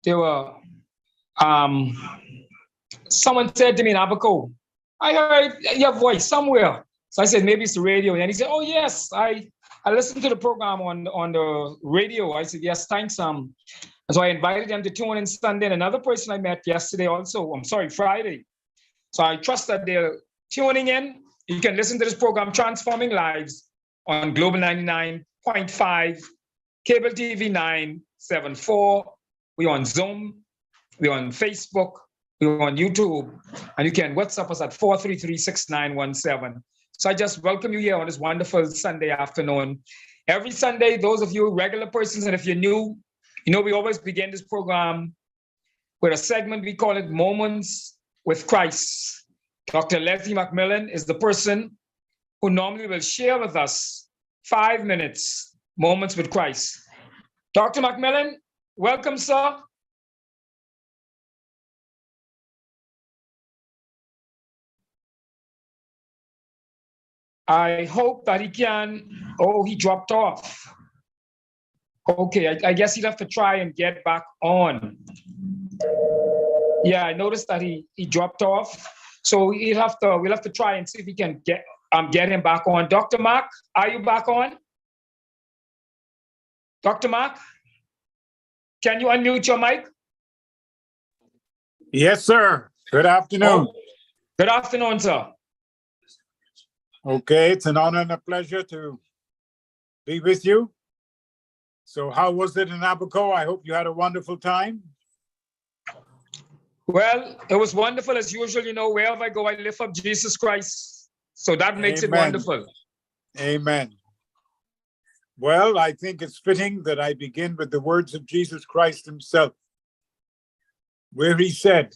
They were, um, someone said to me in Abaco, I heard your voice somewhere. So I said, maybe it's the radio. And he said, oh, yes, I listened to the program on the radio. I said, yes, thanks. And so I invited them to tune in Sunday. And another person I met yesterday also, Friday. So I trust that they're tuning in. You can listen to this program, Transforming Lives, on Global 99.5, Cable TV 974. We're on Zoom. We're on Facebook. We're on YouTube. And you can WhatsApp us at 433-6917. So I just welcome you here on this wonderful Sunday afternoon. Every Sunday, those of you regular persons, and if you're new, you know we always begin this program with a segment, we call it Moments with Christ. Dr. Leslie McMillan is the person who normally will share with us 5 minutes, Moments with Christ. Dr. McMillan, welcome, sir. I hope that he can, he dropped off. Okay, I guess he'll have to try and get back on. Yeah, I noticed that he dropped off. So we'll have to try and see if we can get him back on. Dr. Mark, are you back on? Dr. Mark, can you unmute your mic? Yes, sir. Good afternoon. Good afternoon, sir. Okay, it's an honor and a pleasure to be with you. So how was it in Abaco? I hope you had a wonderful time. Well, it was wonderful as usual. You know, wherever I go, I lift up Jesus Christ. So that makes it wonderful. Amen. Well, I think it's fitting that I begin with the words of Jesus Christ himself, where he said,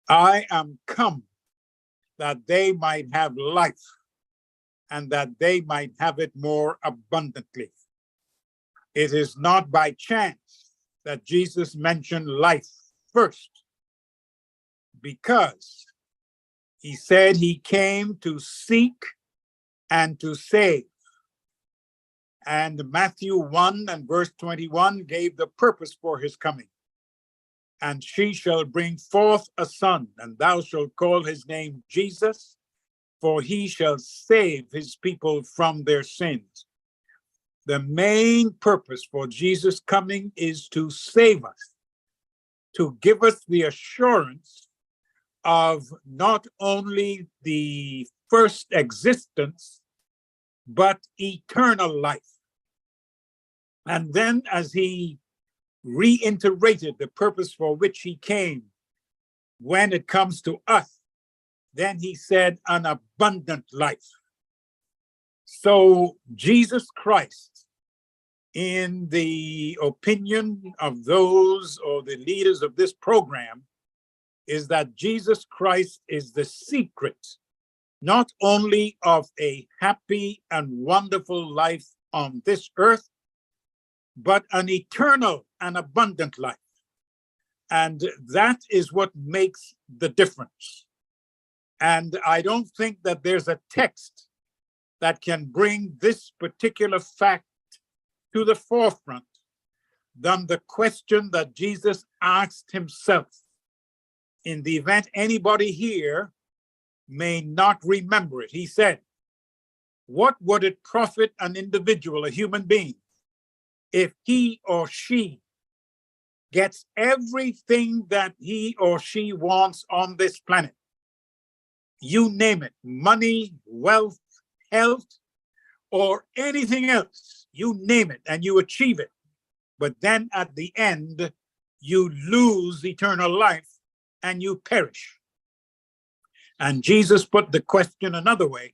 I am come that they might have life and that they might have it more abundantly. It is not by chance that Jesus mentioned life first, because he said he came to seek and to save. And Matthew 1 and verse 21 gave the purpose for his coming. And she shall bring forth a son, and thou shalt call his name Jesus, for he shall save his people from their sins. The main purpose for Jesus coming is to save us, to give us the assurance of not only the first existence, but eternal life. And then as he reiterated the purpose for which he came, when it comes to us, then he said an abundant life. So Jesus Christ, in the opinion of those or the leaders of this program, is that Jesus Christ is the secret, not only of a happy and wonderful life on this earth, but an eternal and abundant life. And that is what makes the difference. And I don't think that there's a text that can bring this particular fact to the forefront than the question that Jesus asked himself. In the event anybody here may not remember it, he said, what would it profit an individual, a human being, if he or she gets everything that he or she wants on this planet? You name it, money, wealth, health, or anything else, you name it and you achieve it. But then at the end, you lose eternal life and you perish. And Jesus put the question another way.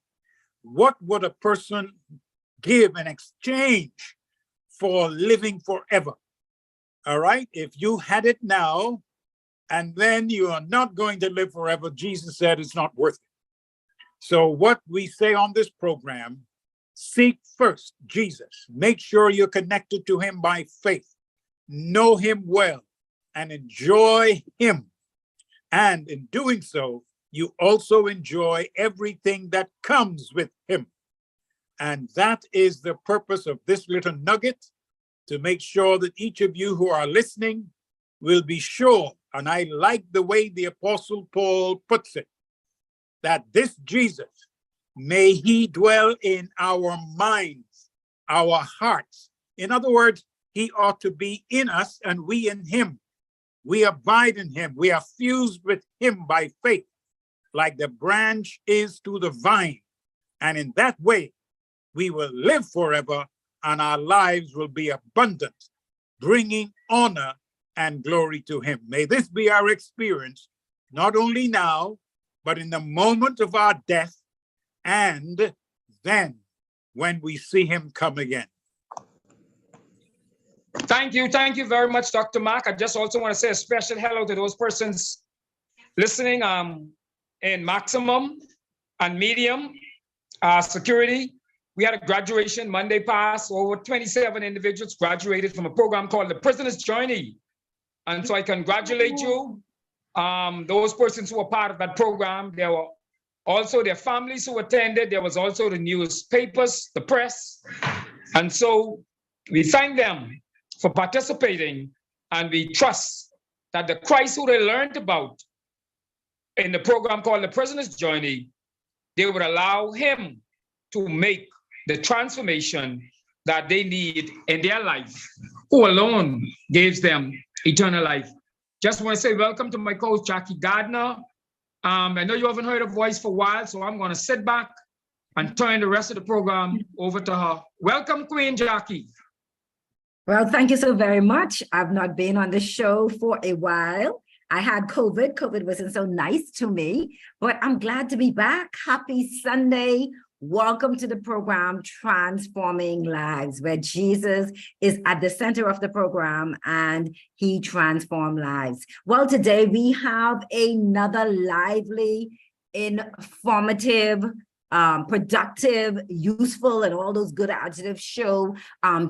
What would a person give in exchange for living forever? All right, if you had it now, and then you are not going to live forever, Jesus said it's not worth it. So what we say on this program, seek first Jesus. Make sure you're connected to him by faith. Know him well and enjoy him. And in doing so, you also enjoy everything that comes with him. And that is the purpose of this little nugget, to make sure that each of you who are listening will be sure, and I like the way the Apostle Paul puts it, that this Jesus, may he dwell in our minds, our hearts. In other words, he ought to be in us and we in him. We abide in him. We are fused with him by faith, like the branch is to the vine. And in that way, we will live forever and our lives will be abundant, bringing honor and glory to him. May this be our experience, not only now, but in the moment of our death, and then when we see him come again. Thank you very much, Dr. Mark. I just also want to say a special hello to those persons listening in maximum and medium security. We had a graduation Monday past. Over 27 individuals graduated from a program called the Prisoner's Journey. And so I congratulate you, those persons who were part of that program. There were also their families who attended. There was also the newspapers, the press. And so we thank them for participating, and we trust that the Christ who they learned about in the program called the Prisoner's Journey, they would allow him to make the transformation that they need in their life, who alone gives them eternal life. Just want to say welcome to my coach, Jackie Gardner. I know you haven't heard her voice for a while, so I'm going to sit back and turn the rest of the program over to her. Welcome, Queen Jackie. Well, thank you so very much. I've not been on the show for a while. I had COVID. COVID wasn't so nice to me, but I'm glad to be back. Happy Sunday. Welcome to the program, Transforming Lives, where Jesus is at the center of the program and he transformed lives. Well, today we have another lively, informative, productive, useful, and all those good adjectives show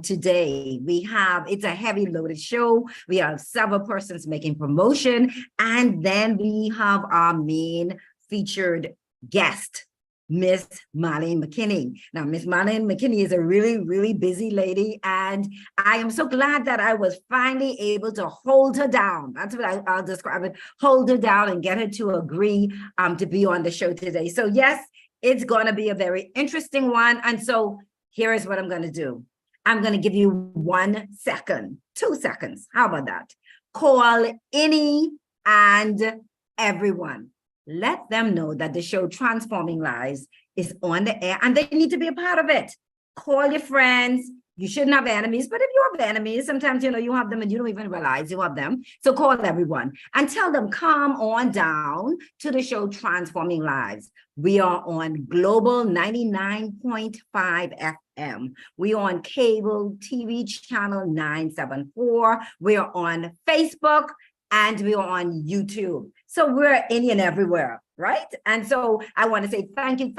today. It's a heavy loaded show. We have several persons making promotion, and then we have our main featured guest, Miss Marlene McKinney. Now, Miss Marlene McKinney is a really, really busy lady, and I am so glad that I was finally able to hold her down. That's what I'll describe it, hold her down and get her to agree to be on the show today. So yes, it's going to be a very interesting one. And so here is what I'm going to do. I'm going to give you 1 second, 2 seconds. How about that? Call any and everyone. Let them know that the show Transforming Lives is on the air and they need to be a part of it. Call your friends. You shouldn't have enemies, but if you have enemies, sometimes, you have them and you don't even realize you have them. So call everyone and tell them, come on down to the show Transforming Lives. We are on Global 99.5 FM. We are on cable TV channel 974. We are on Facebook and we are on YouTube. So we're in and everywhere, right? And so I want to say thank you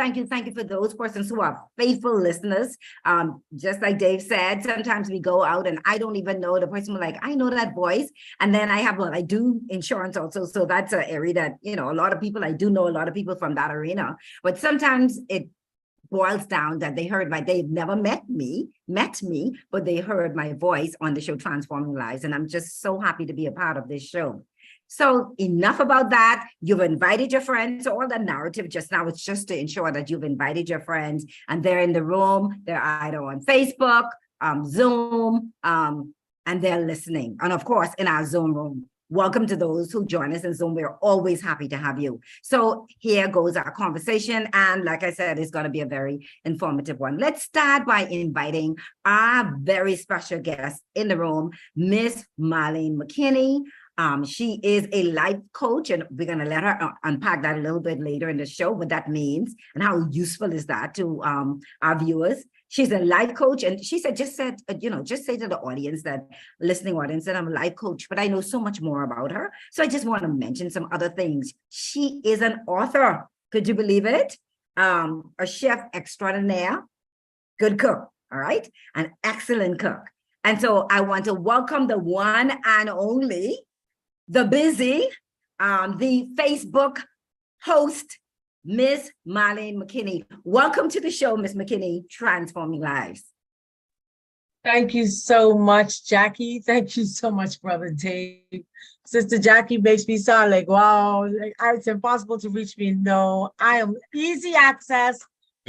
for those persons who are faithful listeners. Just like Dave said, sometimes we go out and I don't even know the person. Like, I know that voice. And then I do insurance also. So that's an area that, a lot of people, I do know a lot of people from that arena. But sometimes it boils down that they've never met me, but they heard my voice on the show Transforming Lives. And I'm just so happy to be a part of this show. So enough about that. You've invited your friends. So all the narrative just now, it's just to ensure that you've invited your friends and they're in the room. They're either on Facebook, Zoom, and they're listening. And of course, in our Zoom room. Welcome to those who join us in Zoom. We're always happy to have you. So here goes our conversation. And like I said, it's going to be a very informative one. Let's start by inviting our very special guest in the room, Miss Marlene McKinney. She is a life coach, and we're going to let her unpack that a little bit later in the show, what that means and how useful is that to our viewers. She's a life coach, and she said, just say to the audience, that listening audience, that I'm a life coach, but I know so much more about her. So I just want to mention some other things. She is an author. Could you believe it? A chef extraordinaire, good cook, all right? An excellent cook. And so I want to welcome the one and only, the busy, the Facebook host, Miss Marlene McKinney. Welcome to the show, Miss McKinney, Transforming Lives. Thank you so much, Jackie. Thank you so much, Brother Dave. Sister Jackie makes me sound like, wow, it's impossible to reach me. No, I am easy access,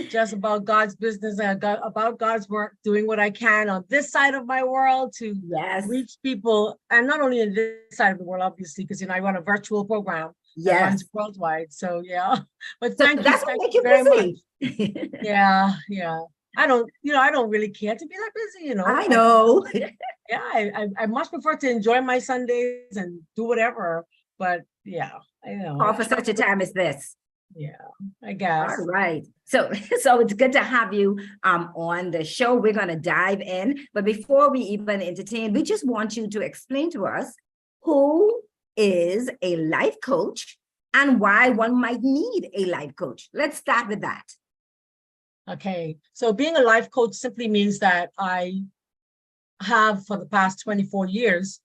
just about God's business and about God's work, doing what I can on this side of my world to Yes, reach people. And not only in this side of the world, obviously, because, I run a virtual program that yes. runs worldwide. So, yeah. But So thank you, that's what thank make you you very much. busy. Yeah, yeah. I don't really care to be that busy, I know. Yeah, I much prefer to enjoy my Sundays and do whatever. But yeah, Call for such a time as this. Yeah, I guess. All right. So it's good to have you on the show. We're going to dive in. But before we even entertain, we just want you to explain to us who is a life coach and why one might need a life coach. Let's start with that. Okay, so being a life coach simply means that I have, for the past 24 years,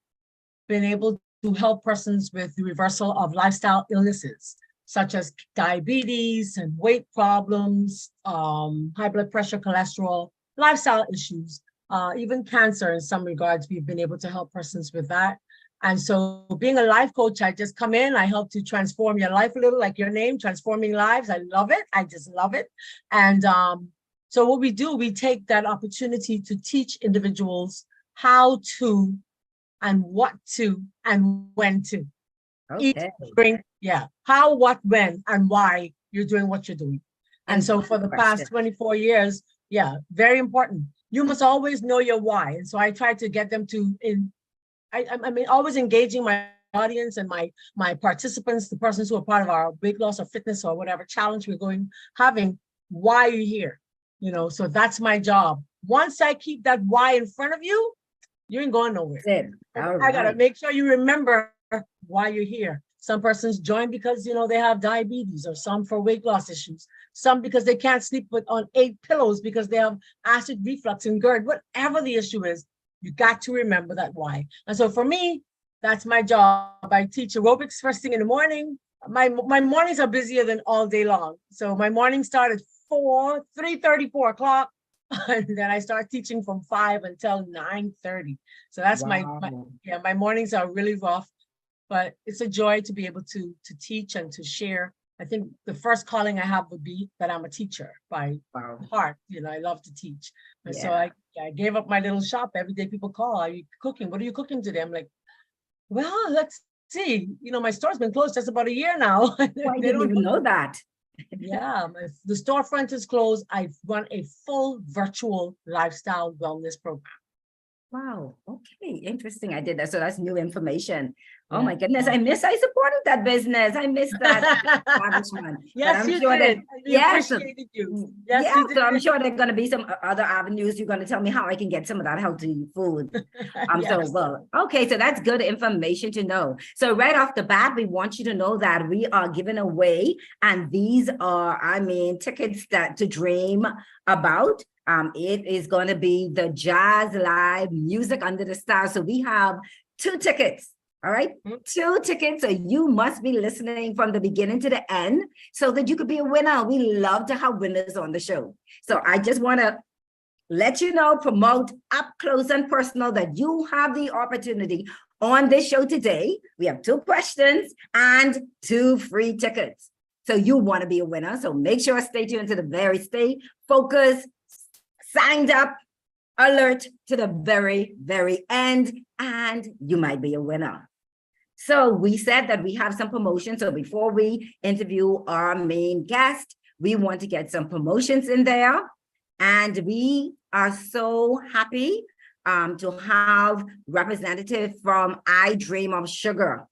been able to help persons with the reversal of lifestyle illnesses, such as diabetes and weight problems, high blood pressure, cholesterol, lifestyle issues, even cancer in some regards. We've been able to help persons with that. And so being a life coach, I just come in, I help to transform your life a little, like your name, Transforming Lives. I love it. I just love it. And so what we do, we take that opportunity to teach individuals how to and what to and when to. Okay. How, what, when, and why you're doing what you're doing. And so for the past 24 years, very important. You must always know your why. And so I try to get them to, always engaging my audience and my participants, the persons who are part of our weight loss or fitness or whatever challenge we're having, why you're here. So that's my job. Once I keep that why in front of you, you ain't going nowhere. I gotta make sure you remember why you're here. Some persons join because they have diabetes, or some for weight loss issues, some because they can't sleep on 8 pillows because they have acid reflux and GERD. Whatever the issue is, you got to remember that why. And so for me, that's my job. I teach aerobics first thing in the morning. My mornings are busier than all day long. So my mornings start at 3:30, 4 o'clock. And then I start teaching from 5 until 9:30. So that's my mornings are really rough, but it's a joy to be able to teach and to share. I think the first calling I have would be that I'm a teacher by heart. I love to teach. And so I gave up my little shop. Every day people call, are you cooking? What are you cooking today? I'm like, well, let's see. My store's been closed just about a year now. I didn't even know that. Yeah, the storefront is closed. I run a full virtual lifestyle wellness program. Wow. Okay. Interesting. I did that. So that's new information. Oh my goodness. I supported that business. I missed that. Yes, you did. Appreciated you. Yes, you did. So I'm sure there are going to be some other avenues. You're going to tell me how I can get some of that healthy food. Okay. So that's good information to know. So right off the bat, we want you to know that we are giving away, and these are, tickets to dream about. It is going to be the Jazz Live Music Under the Stars. So we have 2 tickets. All right, 2 tickets. So you must be listening from the beginning to the end so that you could be a winner. We love to have winners on the show. So I just want to let you know, promote up close and personal that you have the opportunity on this show today. We have 2 questions and 2 free tickets. So you want to be a winner. So make sure stay tuned to the very focus, signed up, alert to the very, very end, and you might be a winner. So we said that we have some promotions. So before we interview our main guest, we want to get some promotions in there. And we are so happy to have representative from I Dream of Sugar.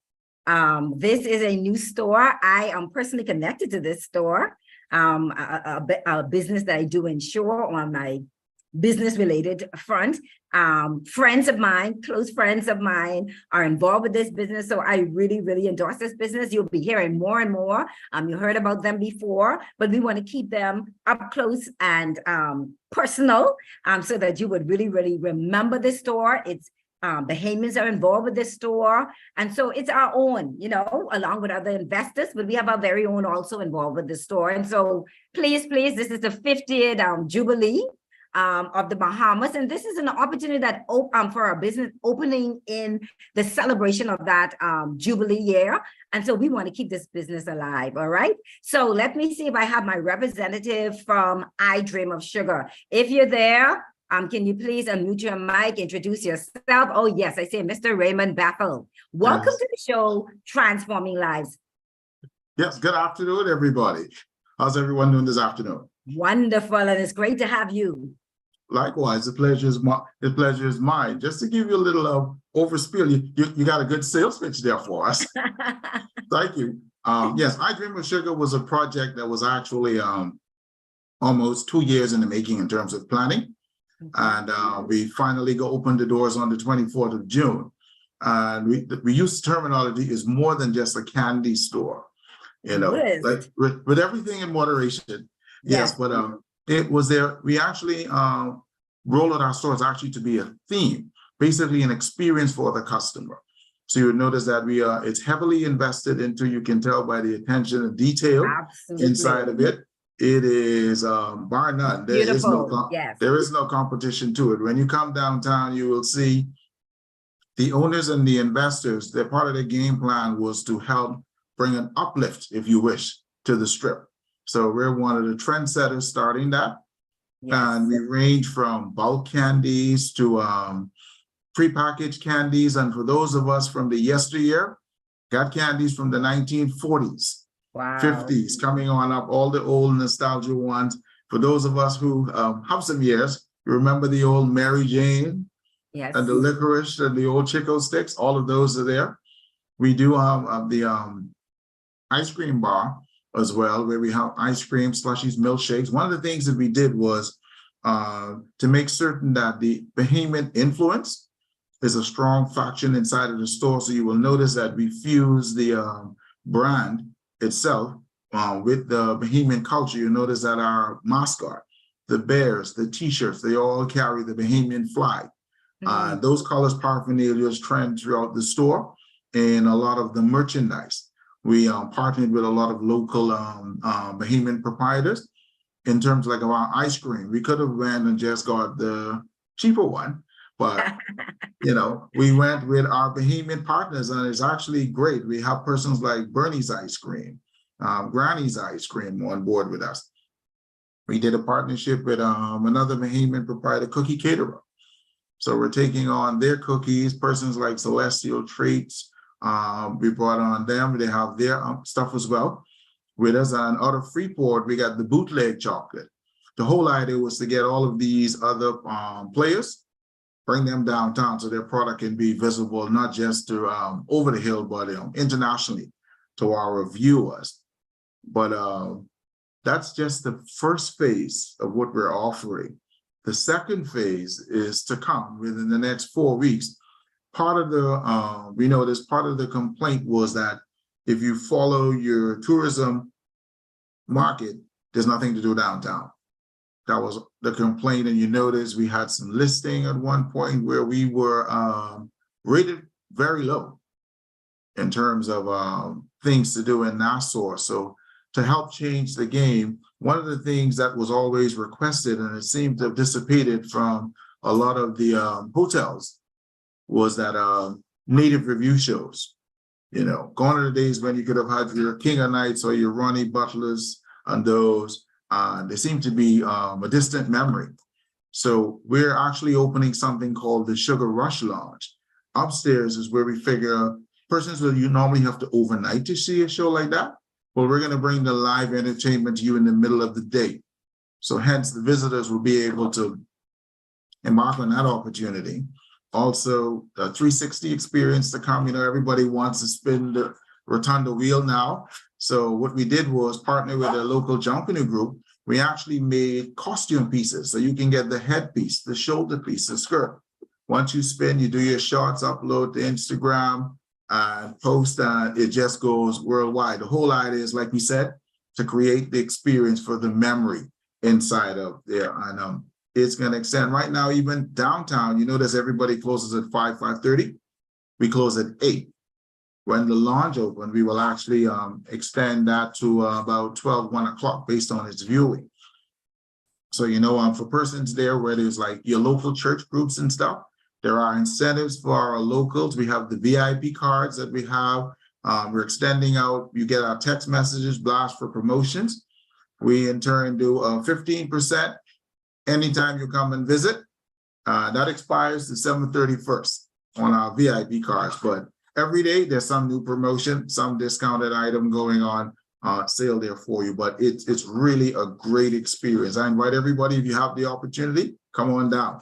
This is a new store. I am personally connected to this store, a business that I do insure on my business-related front. Friends of mine, close friends of mine are involved with this business. So I really, really endorse this business. You'll be hearing more and more. You heard about them before, but we want to keep them up close and personal so that you would really, really remember this store. It's the Haymans are involved with this store. And so it's our own, along with other investors, but we have our very own also involved with the store. And so please, this is the 50th Jubilee of the Bahamas. And this is an opportunity that for our business opening in the celebration of that Jubilee year. And so we want to keep this business alive. All right. So let me see if I have my representative from I Dream of Sugar. If you're there, can you please unmute your mic, introduce yourself? Oh, yes, I see Mr. Raymond Bethel. Welcome to the show, Transforming Lives. Yes, good afternoon, everybody. How's everyone doing this afternoon? Wonderful, and it's great to have you. Likewise, the pleasure is mine. Just to give you a little overspiel, you got a good sales pitch there for us. Thank you. Yes, I Dream of Sugar was a project that was actually almost 2 years in the making in terms of planning. And we finally opened the doors on the 24th of June. And we use terminology is more than just a candy store, you know, like with everything in moderation. Yes, but it was there. We actually rolled out our stores actually to be a theme, basically an experience for the customer. So you would notice that it's heavily invested into, you can tell by the attention and detail inside of it. It is bar none. There is no competition to it. When you come downtown, you will see the owners and the investors. They're part of the game plan was to help bring an uplift, if you wish, to the strip. So we're one of the trendsetters starting that. Yes. And we range from bulk candies to prepackaged candies. And for those of us from the yesteryear, got candies from the 1940s. Wow. 50s coming on up, all the old nostalgia ones. For those of us who have some years, you remember the old Mary Jane, yes, and the licorice and the old Chico sticks, all of those are there. We do have the ice cream bar as well, where we have ice cream, slushies, milkshakes. One of the things that we did was to make certain that the Bahamian influence is a strong faction inside of the store. So you will notice that we fuse the brand itself with the Bahamian culture. You notice that our mascot, the bears, the t-shirts, they all carry the Bahamian flag. Those colors, paraphernalia trend throughout the store and a lot of the merchandise. We partnered with a lot of local Bahamian proprietors in terms like of our ice cream. We could have went and just got the cheaper one, but you know, we went with our Bahamian partners, and it's actually great. We have persons like Bernie's Ice Cream, Granny's Ice Cream on board with us. We did a partnership with another Bahamian proprietor, Cookie Caterer. So we're taking on their cookies, persons like Celestial Treats. We brought on them. They have their stuff as well with us. And out of Freeport, we got the bootleg chocolate. The whole idea was to get all of these other players, bring them downtown so their product can be visible, not just to over the hill, but internationally to our viewers. But that's just the first phase of what we're offering. The second phase is to come within the next 4 weeks. Part of the, we noticed part of the complaint was that if you follow your tourism market, there's nothing to do downtown. That was the complaint. And you notice we had some listing at one point where we were rated very low in terms of things to do in Nassau. So to help change the game, one of the things that was always requested, and it seemed to have dissipated from a lot of the hotels, was that native review shows. You know, gone are the days when you could have had your King of Knights or your Ronnie Butlers and those. They seem to be a distant memory. So we're actually opening something called the Sugar Rush Lounge. Upstairs is where we figure persons that you normally have to overnight to see a show like that. Well, we're going to bring the live entertainment to you in the middle of the day. So hence the visitors will be able to embark on that opportunity. Also, a 360 experience to come. You know, everybody wants to spin the rotunda wheel now. So what we did was partner with a local Junkanoo group. We actually made costume pieces. So you can get the headpiece, the shoulder piece, the skirt. Once you spin, you do your shots, upload to Instagram, and post, it just goes worldwide. The whole idea is, like we said, to create the experience for the memory inside of there. And it's going to extend right now, even downtown. You notice everybody closes at 5:30. We close at 8. When the lounge open, we will actually extend that to about 1 o'clock based on its viewing. So, for persons there where there's like your local church groups and stuff, there are incentives for our locals. We have the VIP cards that we have. We're extending out. You get our text messages, blast for promotions. We in turn do 15% anytime you come and visit. That expires December 31st on our VIP cards. But every day there's some new promotion, some discounted item going on. Sale there for you, but it's really a great experience. I invite everybody, if you have the opportunity, come on down.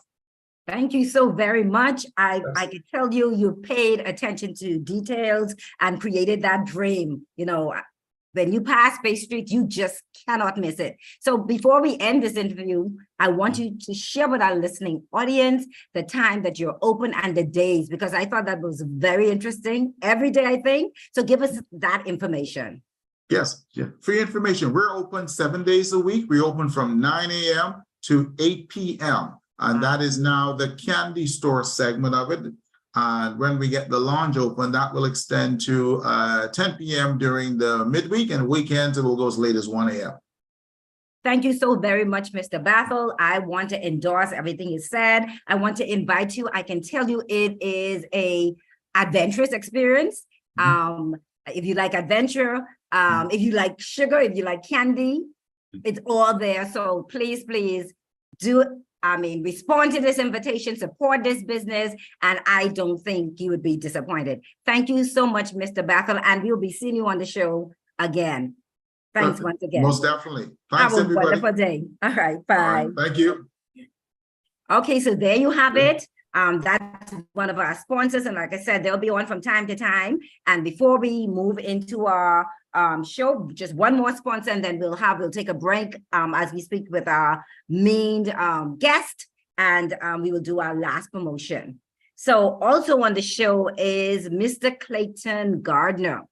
Thank you so very much. I can tell you paid attention to details and created that dream. When you pass Bay Street, you just cannot miss it. So before we end this interview, I want you to share with our listening audience the time that you're open and the days, because I thought that was very interesting. Every day, I think. So give us that information. Yes, yeah. Free information. We're open 7 days a week. We open from 9 a.m. to 8 p.m. And that is now the candy store segment of it. And when we get the lounge open, that will extend to 10 p.m. during the midweek, and weekends it will go as late as 1 a.m. Thank you so very much, Mr. Bathel. I want to endorse everything you said. I want to invite you. I can tell you it is a adventurous experience. If you like adventure, if you like sugar, if you like candy, it's all there. So please respond to this invitation, support this business, and I don't think you would be disappointed. Thank you so much, Mr. Bathel, and we'll be seeing you on the show again. Thanks once again. Most definitely. Thanks, have a everybody. wonderful day. All right, bye. All right, thank you. Okay, so there you have it. That's one of our sponsors, and like I said, they'll be on from time to time. And before we move into our show, just one more sponsor, and then we'll take a break as we speak with our main guest, and we will do our last promotion. So also on the show is Mr. Clayton Gardner,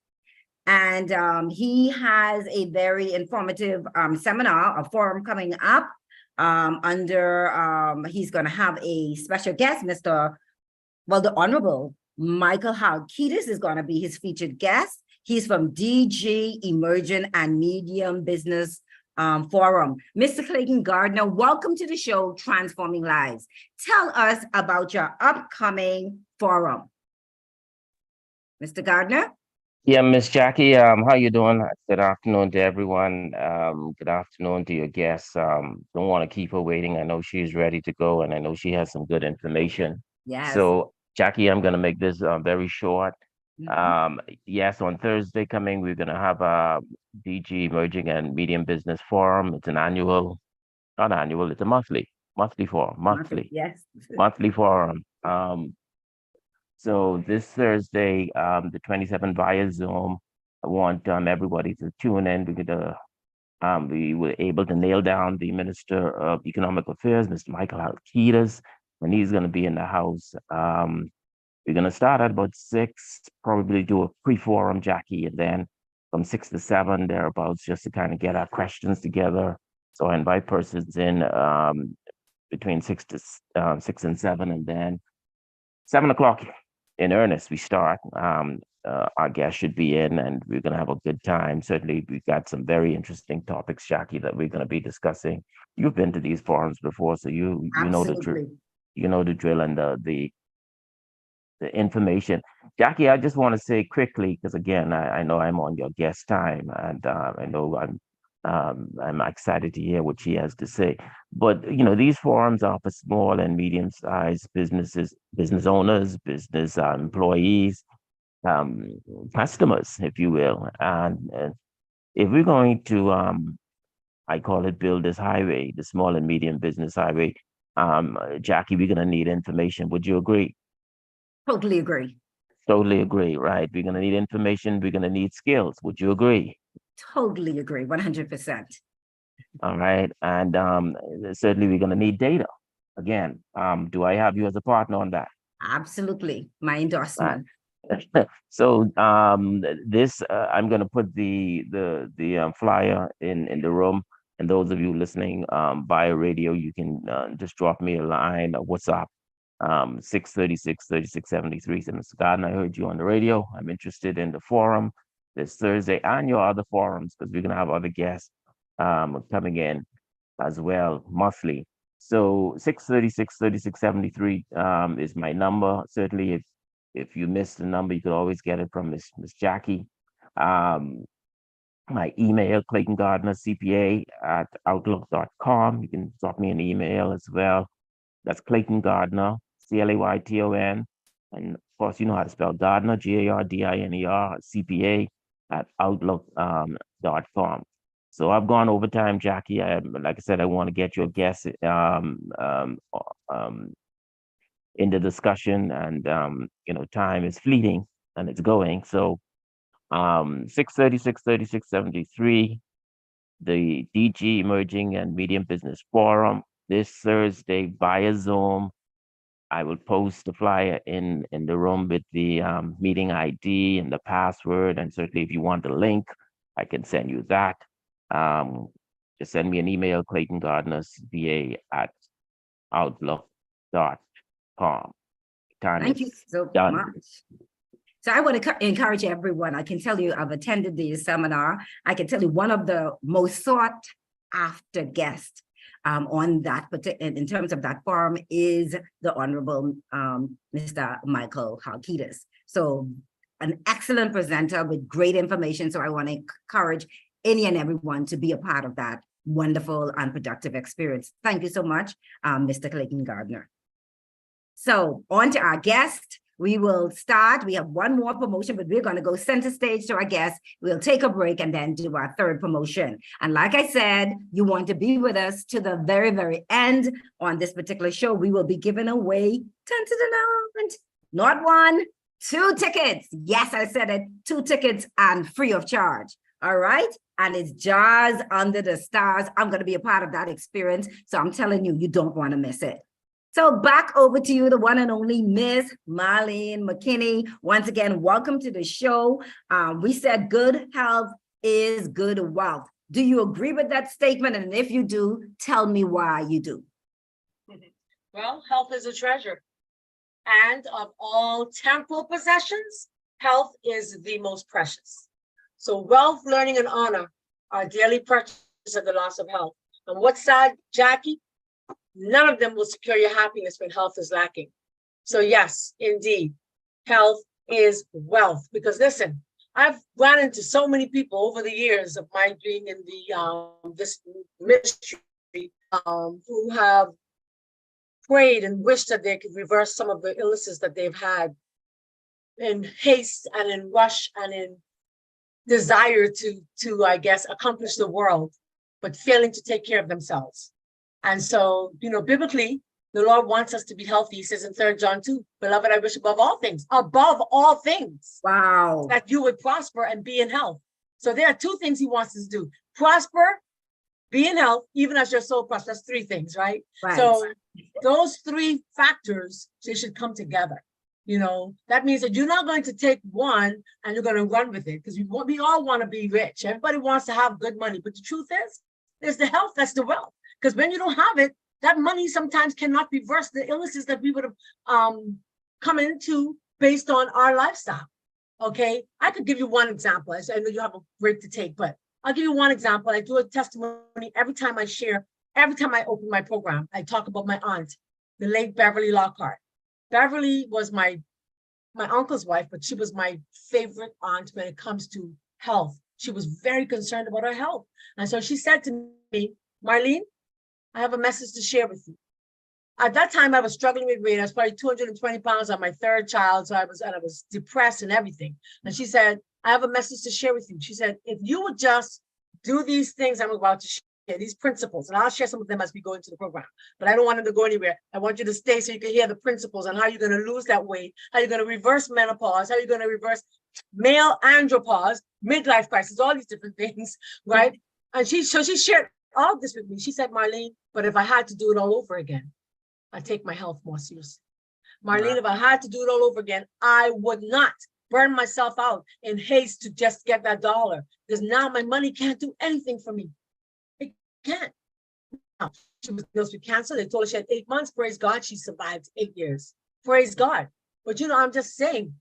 and he has a very informative seminar, a forum coming up. He's going to have a special guest, the Honorable Michael Halkitis is going to be his featured guest. He's from DG Emerging and Medium Business Forum. Mr. Clayton Gardner, welcome to the show, Transforming Lives. Tell us about your upcoming forum. Mr. Gardner? Yeah, Miss Jackie, how you doing? Good afternoon to everyone. Good afternoon to your guests. Don't want to keep her waiting. I know she's ready to go, and I know she has some good information. Yes. So, Jackie, I'm going to make this very short. Yes, on Thursday coming, we're going to have a DG Emerging and Medium Business Forum. It's an annual, not annual, it's a monthly forum, Yes. monthly forum. So this Thursday, the 27th via Zoom, I want everybody to tune in. We were able to nail down the Minister of Economic Affairs, Mr. Michael Halkitis, and he's going to be in the house. We're going to start at about 6, probably do a pre-forum, Jackie, and then from 6 to 7 thereabouts, just to kind of get our questions together. So I invite persons in between 6 and 7, and then 7 o'clock. In earnest, we start. Our guests should be in, and we're going to have a good time. Certainly, we've got some very interesting topics, Jackie, that we're going to be discussing. You've been to these forums before, so you know the drill. You know the drill and the information. Jackie, I just want to say quickly, because again, I know I'm on your guest time, and I know I'm excited to hear what she has to say. But these forums are for small and medium-sized businesses, business owners, business employees, customers, if you will. And if we're going to, I call it build this highway, the small and medium business highway, Jackie, we're going to need information. Would you agree? Totally agree. Totally agree, right? We're going to need information. We're going to need skills. Would you agree? Totally agree, 100%. All right. And certainly we're going to need data. Again, do I have you as a partner on that? Absolutely. My endorsement. So this, I'm going to put the flyer in the room. And those of you listening via radio, you can just drop me a line or WhatsApp, 636-3673. So Mr. Gardner, I heard you on the radio. I'm interested in the forum this Thursday and your other forums, because we're going to have other guests coming in. as well, monthly. So 636-3673 is my number. Certainly, if you missed the number, you could always get it from Miss Jackie. My email, Clayton Gardner, CPA at outlook.com. You can drop me an email as well. That's Clayton Gardner, Clayton. And of course, you know how to spell Gardner, Gardiner, CPA at outlook.com. So I've gone over time, Jackie. Like I said, I want to get your guests in the discussion, and time is fleeting and it's going. So 636-3673, the DG Emerging and Medium Business Forum this Thursday via Zoom. I will post the flyer in the room with the meeting ID and the password. And certainly if you want the link, I can send you that. Just send me an email, Clayton Gardner, CPA at outlook.com. Thank you so much. So I want to encourage everyone. I can tell you, I've attended the seminar. I can tell you one of the most sought after guests on that, in terms of that forum, is the Honorable Mr. Michael Halkitis. So an excellent presenter with great information. So I want to encourage any and everyone to be a part of that wonderful and productive experience. Thank you so much, Mr. Clayton Gardner. So on to our guest. We will start. We have one more promotion, but we're going to go center stage to our guest. We'll take a break and then do our third promotion. And like I said, you want to be with us to the very, very end on this particular show. We will be giving away not 1, 2 tickets. Yes, I said it. 2 tickets and free of charge. All right. And it's Jazz Under the Stars. I'm going to be a part of that experience. So I'm telling you, you don't want to miss it. So back over to you, the one and only Miss Marlene McKinney. Once again, welcome to the show. We said good health is good wealth. Do you agree with that statement? And if you do, tell me why you do. Well, health is a treasure. And of all temporal possessions, health is the most precious. So wealth, learning, and honor are daily purchases at the loss of health. And what's sad, Jackie? None of them will secure your happiness when health is lacking. So yes, indeed, health is wealth. Because listen, I've run into so many people over the years of my being in the this ministry who have prayed and wished that they could reverse some of the illnesses that they've had in haste and in rush and in desire to I guess accomplish the world, but failing to take care of themselves. And so, biblically, the Lord wants us to be healthy. He says in 3 John 2, beloved, I wish above all things, wow, that you would prosper and be in health. So there are 2 things he wants us to do: prosper, be in health, even as your soul prospers. That's 3 things, right? So those 3 factors, they should come together. That means that you're not going to take one and you're going to run with it, because we all want to be rich. Everybody wants to have good money. But the truth is, there's the health, that's the wealth. Because when you don't have it, that money sometimes cannot reverse the illnesses that we would have come into based on our lifestyle. Okay, I could give you one example. I know you have a break to take, but I'll give you one example. I do a testimony every time I open my program. I talk about my aunt, the late Beverly Lockhart. Beverly was my uncle's wife, but she was my favorite aunt when it comes to health. She was very concerned about her health. And so she said to me, Marlene, I have a message to share with you. At that time, I was struggling with weight. I was probably 220 pounds on my 3rd child. So I was depressed and everything. And she said, I have a message to share with you. She said, if you would just do these things I'm about to share, these principles, and I'll share some of them as we go into the program, but I don't want them to go anywhere. I want you to stay so you can hear the principles on how you're going to lose that weight, how you're going to reverse menopause, how you're going to reverse male andropause, midlife crisis, all these different things, right? And she shared all of this with me. She said, Marlene, but if I had to do it all over again, I'd take my health more seriously. Marlene, if I had to do it all over again, I would not burn myself out in haste to just get that dollar, because now my money can't do anything for me. It can't. Now, she was diagnosed with cancer. They told her she had 8 months. Praise God, she survived 8 years. Praise God. But I'm just saying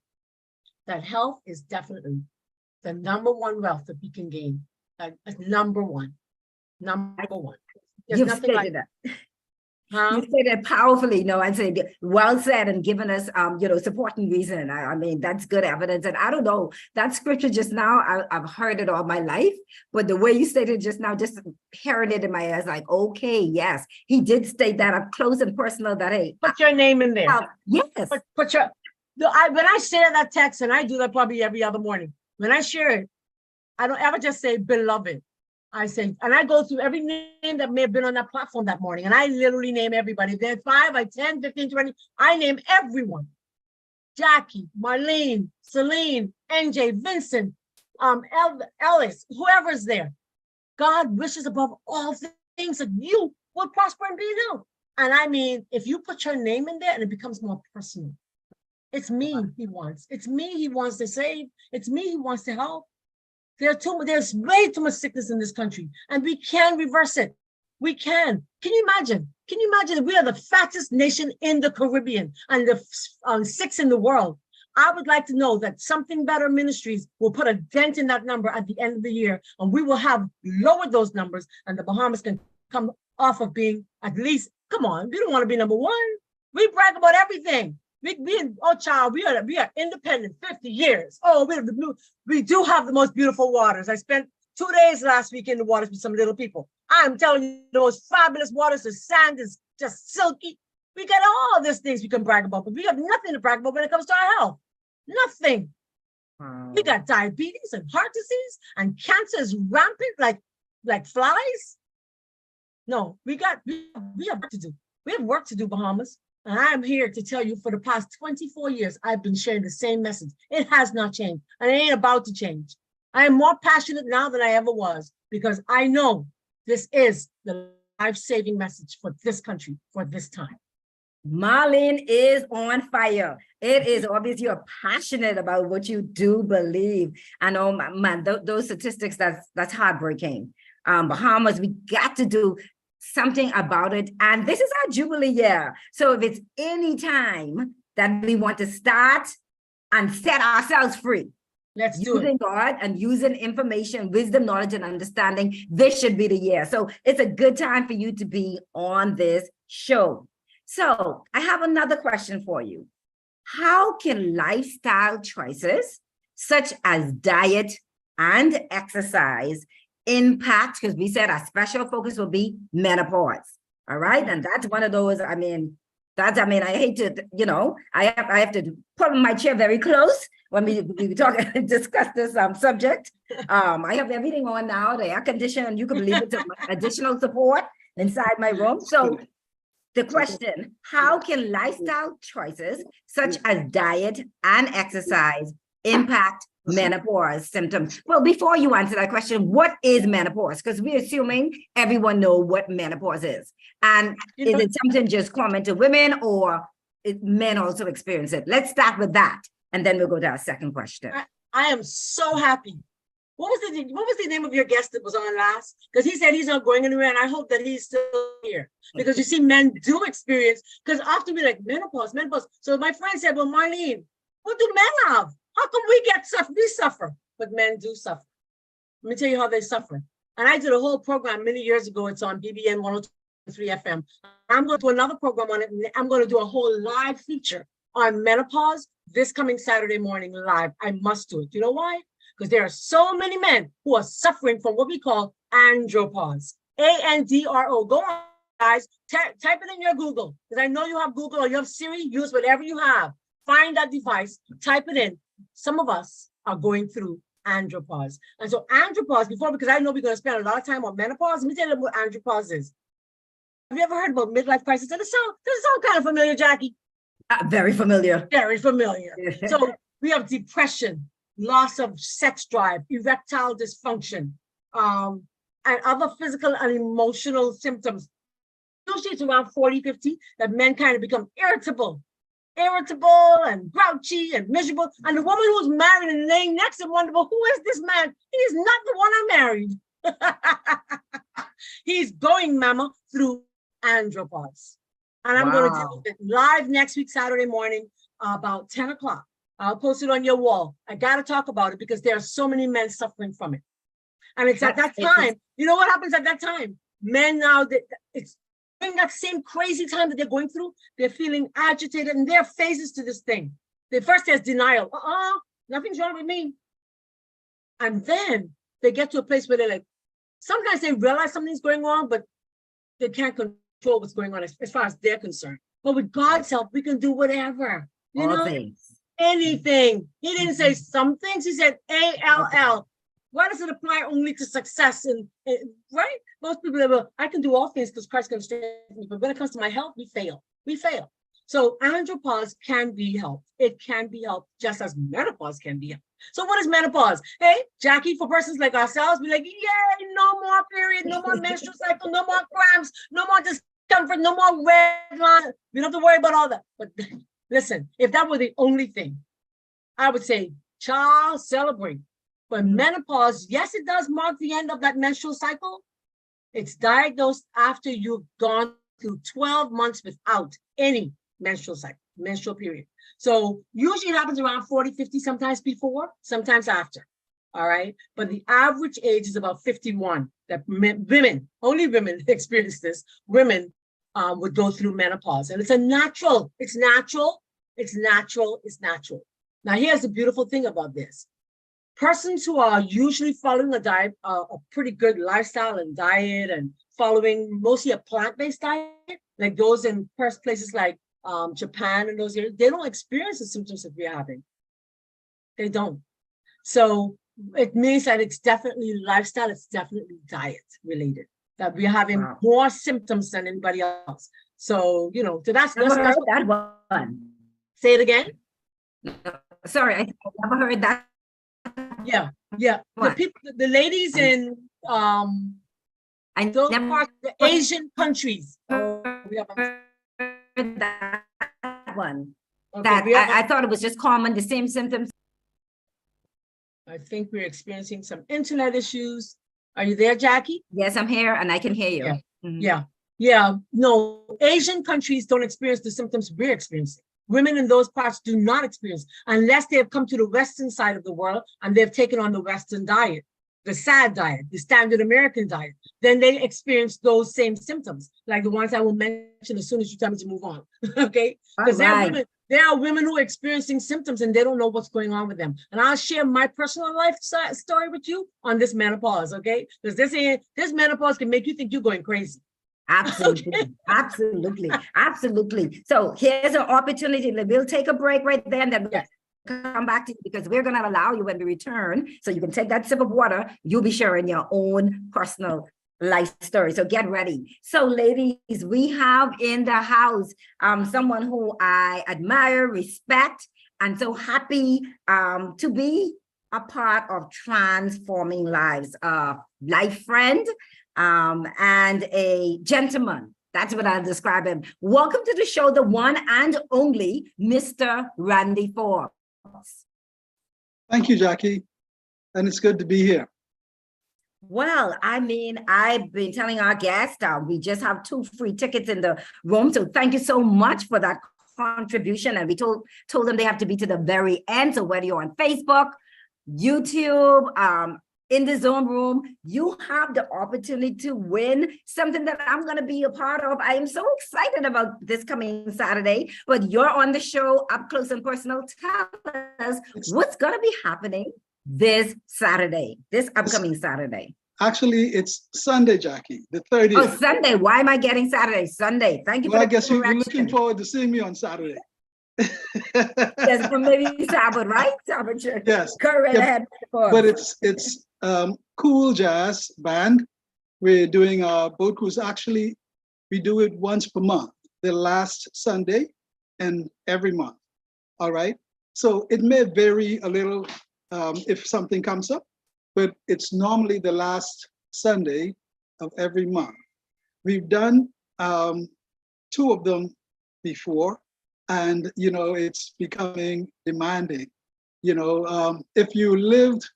that health is definitely the number 1 wealth that we can gain. Number one. There's You've nothing like stated it. huh? You stated it powerfully, and said, well said, and given us, supporting reason. I mean, that's good evidence. And I don't know, that scripture just now, I've heard it all my life, but the way you stated it just now, just hearing it in my ears, like, okay, yes, he did state that up close and personal that, hey, Put your name in there. yes. Put your, when I share that text, and I do that probably every other morning, when I share it, I don't ever just say beloved. I say, and I go through every name that may have been on that platform that morning, and I literally name everybody. If there's 5, 10, 15, 20, I name everyone. Jackie, Marlene, Celine, NJ, Vincent, Ellis, whoever's there. God wishes above all things that you will prosper and be in health. And I mean, if you put your name in there and it becomes more personal, it's me he wants. It's me he wants to save. It's me he wants to help. There's way too much sickness in this country, and we can reverse it. We can. Can you imagine? Can you imagine if we are the fattest nation in the Caribbean and the 6th in the world? I would like to know that Something Better Ministries will put a dent in that number at the end of the year, and we will have lowered those numbers, and the Bahamas can come off of being at least, come on, we don't want to be number 1. We brag about everything. We are independent 50 years. Oh, we do have the most beautiful waters. I spent 2 days last week in the waters with some little people. I'm telling you, the most fabulous waters. The sand is just silky. We got all these things we can brag about, but we have nothing to brag about when it comes to our health. Nothing. We got diabetes and heart disease, and cancer is rampant like flies. No, we have work to do. We have work to do, Bahamas. And I'm here to tell you, for the past 24 years, I've been sharing the same message. It has not changed, and it ain't about to change. I am more passionate now than I ever was, because I know this is the life-saving message for this country, for this time. Marlene is on fire. It is obvious you're passionate about what you do believe. I know, man, those statistics, that's heartbreaking. Bahamas, we got to do something about it. And this is our Jubilee year. So if it's any time that we want to start and set ourselves free, let's do it. Using God and using information, wisdom, knowledge, and understanding, this should be the year. So it's a good time for you to be on this show. So I have another question for you. How can lifestyle choices such as diet and exercise impact, because we said our special focus will be menopause, all right? And that's one of those, I hate to, I have to put my chair very close when we talk and discuss this subject. I have everything on now, the air conditioner, you can believe it's additional support inside my room. So the question, how can lifestyle choices such as diet and exercise impact menopause symptoms? Well, before you answer that question, what is menopause? Because we're assuming everyone know what menopause is. And is it something just common to women, or men also experience it? Let's start with that, and then we'll go to our second question. I am so happy. What was the name of your guest that was on last? Because he said he's not going anywhere, and I hope that he's still here. Because you see, men do experience, because often we're like, menopause. So my friend said, well, Marlene, what do men have? How come we suffer, but men do suffer? Let me tell you how they suffer. And I did a whole program many years ago. It's on BBN 103 FM. I'm going to do another program on it. And I'm going to do a whole live feature on menopause this coming Saturday morning live. I must do it. You know why? Because there are so many men who are suffering from what we call andropause. ANDRO. Go on, guys. Type it in your Google, because I know you have Google or you have Siri. Use whatever you have. Find that device. Type it in. Some of us are going through andropause. And so andropause, because I know we're going to spend a lot of time on menopause, let me tell you what andropause is. Have you ever heard about midlife crisis? Does it sound kind of familiar, Jackie? Very familiar. Very familiar. So we have depression, loss of sex drive, erectile dysfunction, and other physical and emotional symptoms. Usually it's around 40, 50 that men kind of become irritable and grouchy and miserable. And the woman who's married and laying next to him wonder, well, who is this man? He's not the one I married. He's going, mama, through andropause. And I'm going to deal with it live next week, Saturday morning, about 10 o'clock. I'll post it on your wall. I got to talk about it because there are so many men suffering from it. And it's at that time, you know what happens at that time? Men now that it's during that same crazy time that they're going through, they're feeling agitated and there are phases to this thing. First there's denial. Nothing's wrong with me. And then they get to a place where they're like, sometimes they realize something's going wrong, but they can't control what's going on as far as they're concerned. But with God's help, we can do whatever. You All know, things. anything. He didn't say some things. He said ALL. Why does it apply only to success? And right? Most people are, well, I can do all things because Christ can strengthen me. But when it comes to my health, we fail. We fail. So andropause can be helped. It can be helped just as menopause can be helped. So what is menopause? Hey, Jackie, for persons like ourselves, be like, yay, no more period, no more menstrual cycle, no more cramps, no more discomfort, no more red line. We don't have to worry about all that. But listen, if that were the only thing, I would say, child, celebrate. But menopause, yes, it does mark the end of that menstrual cycle. It's diagnosed after you've gone through 12 months without any menstrual cycle, menstrual period. So usually it happens around 40, 50, sometimes before, sometimes after. All right. But the average age is about 51 that women, only women experience this. Women would go through menopause, and it's natural. Now, here's the beautiful thing about this. Persons who are usually following a pretty good lifestyle and diet and following mostly a plant-based diet, like those in places like Japan and those areas, they don't experience the symptoms that we're having. They don't. So it means that it's definitely lifestyle, it's definitely diet related, that we're having more symptoms than anybody else. So, you know, so that's that one. Say it again. Sorry, I never heard that. Yeah. The ladies in the Asian countries. We have that one. Okay, I thought it was just common, the same symptoms. I think we're experiencing some internet issues. Are you there, Jackie? Yes, I'm here and I can hear you. Yeah. Mm-hmm. Yeah. No, Asian countries don't experience the symptoms we're experiencing. Women in those parts do not experience, unless they have come to the Western side of the world and they've taken on the Western diet, the SAD diet, the standard American diet. Then they experience those same symptoms, like the ones I will mention as soon as you tell me to move on. Okay? Because there are women who are experiencing symptoms and they don't know what's going on with them. And I'll share my personal life story with you on this menopause, okay? Because this menopause can make you think you're going crazy. Absolutely, okay. absolutely. So here's an opportunity. We'll take a break right there and then we'll come back to you, because we're going to allow you when we return, so you can take that sip of water. You'll be sharing your own personal life story. So get ready. So ladies, we have in the house someone who I admire, respect, and so happy to be a part of transforming lives. Life friend, and a gentleman. That's what I'll describe him. Welcome to the show, the one and only Mr. Randy Forbes. Thank you, Jackie. And it's good to be here. Well, I mean, I've been telling our guests, we just have 2 free tickets in the room. So thank you so much for that contribution. And we told them they have to be to the very end. So whether you're on Facebook, YouTube, in the Zoom room, you have the opportunity to win something that I'm going to be a part of. I am so excited about this coming Saturday, but you're on the show up close and personal. Tell us what's going to be happening this Saturday, this upcoming Saturday. Actually, it's Sunday, Jackie, the 30th. Oh, Sunday. Why am I getting Saturday? Sunday. Thank you for I the guess you're correction. looking forward to seeing me on Saturday. Yes, but maybe Sabbath, right? Sabbath church. Yes. Correct ahead. But it's cool jazz band. We're doing a boat cruise. Actually, we do it once per month, the last Sunday and every month. All right. So it may vary a little if something comes up, but it's normally the last Sunday of every month. We've done 2 of them before, and you know, it's becoming demanding. You know, if you lived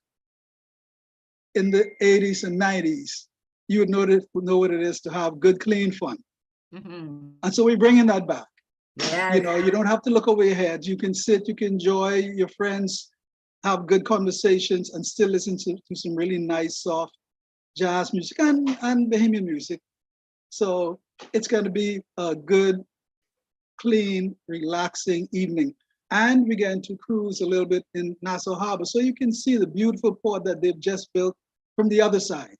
in the 80s and 90s, you would know what it is to have good, clean fun. Mm-hmm. And so we're bringing that back. Yes. You know, you don't have to look over your head. You can sit, you can enjoy your friends, have good conversations, and still listen to some really nice, soft jazz music and Bahamian music. So it's going to be a good, clean, relaxing evening. And we're going to cruise a little bit in Nassau Harbor, so you can see the beautiful port that they've just built from the other side.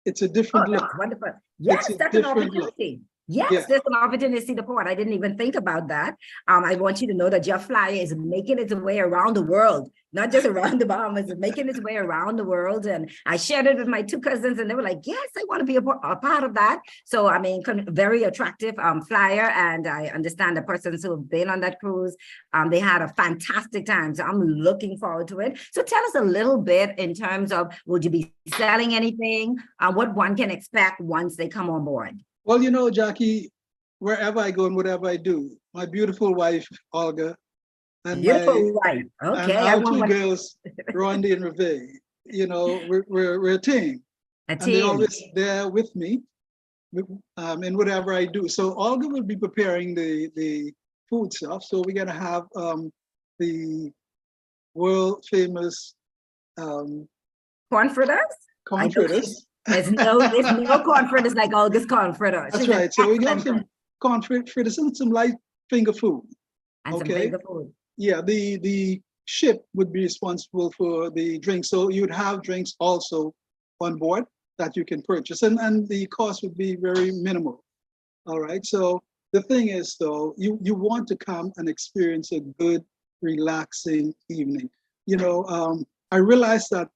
It's a different Oh, look. that's wonderful. Yes, It's a that's an different look. opportunity. Yes, Yeah. there's an opportunity to see the port. I didn't even think about that. I want you to know that your flyer is making its way around the world, not just around the Bahamas, it's making its way around the world. And I shared it with my two cousins, and they were like, yes, I want to be a part of that. So, I mean, very attractive flyer. And I understand the persons who have been on that cruise, they had a fantastic time. So I'm looking forward to it. So tell us a little bit in terms of, would you be selling anything? What one can expect once they come on board? Well, you know, Jackie, wherever I go and whatever I do, my beautiful wife, Olga, and Beautiful wife. and Okay, our want two one- girls, Rondi and Reve, you know, we're a team. a And they're team. always there with me in whatever I do. So Olga will be preparing the food stuff. So we're gonna have the world famous Corn fritters? corn fritters. There's no corn fritters like Olga's corn fritters. That's right. So we got some corn fritters and some light finger food. And some okay. finger food. Yeah, the ship would be responsible for the drinks. So you'd have drinks also on board that you can purchase, and the cost would be very minimal. All right. So the thing is, though, you want to come and experience a good, relaxing evening. You know, I realize that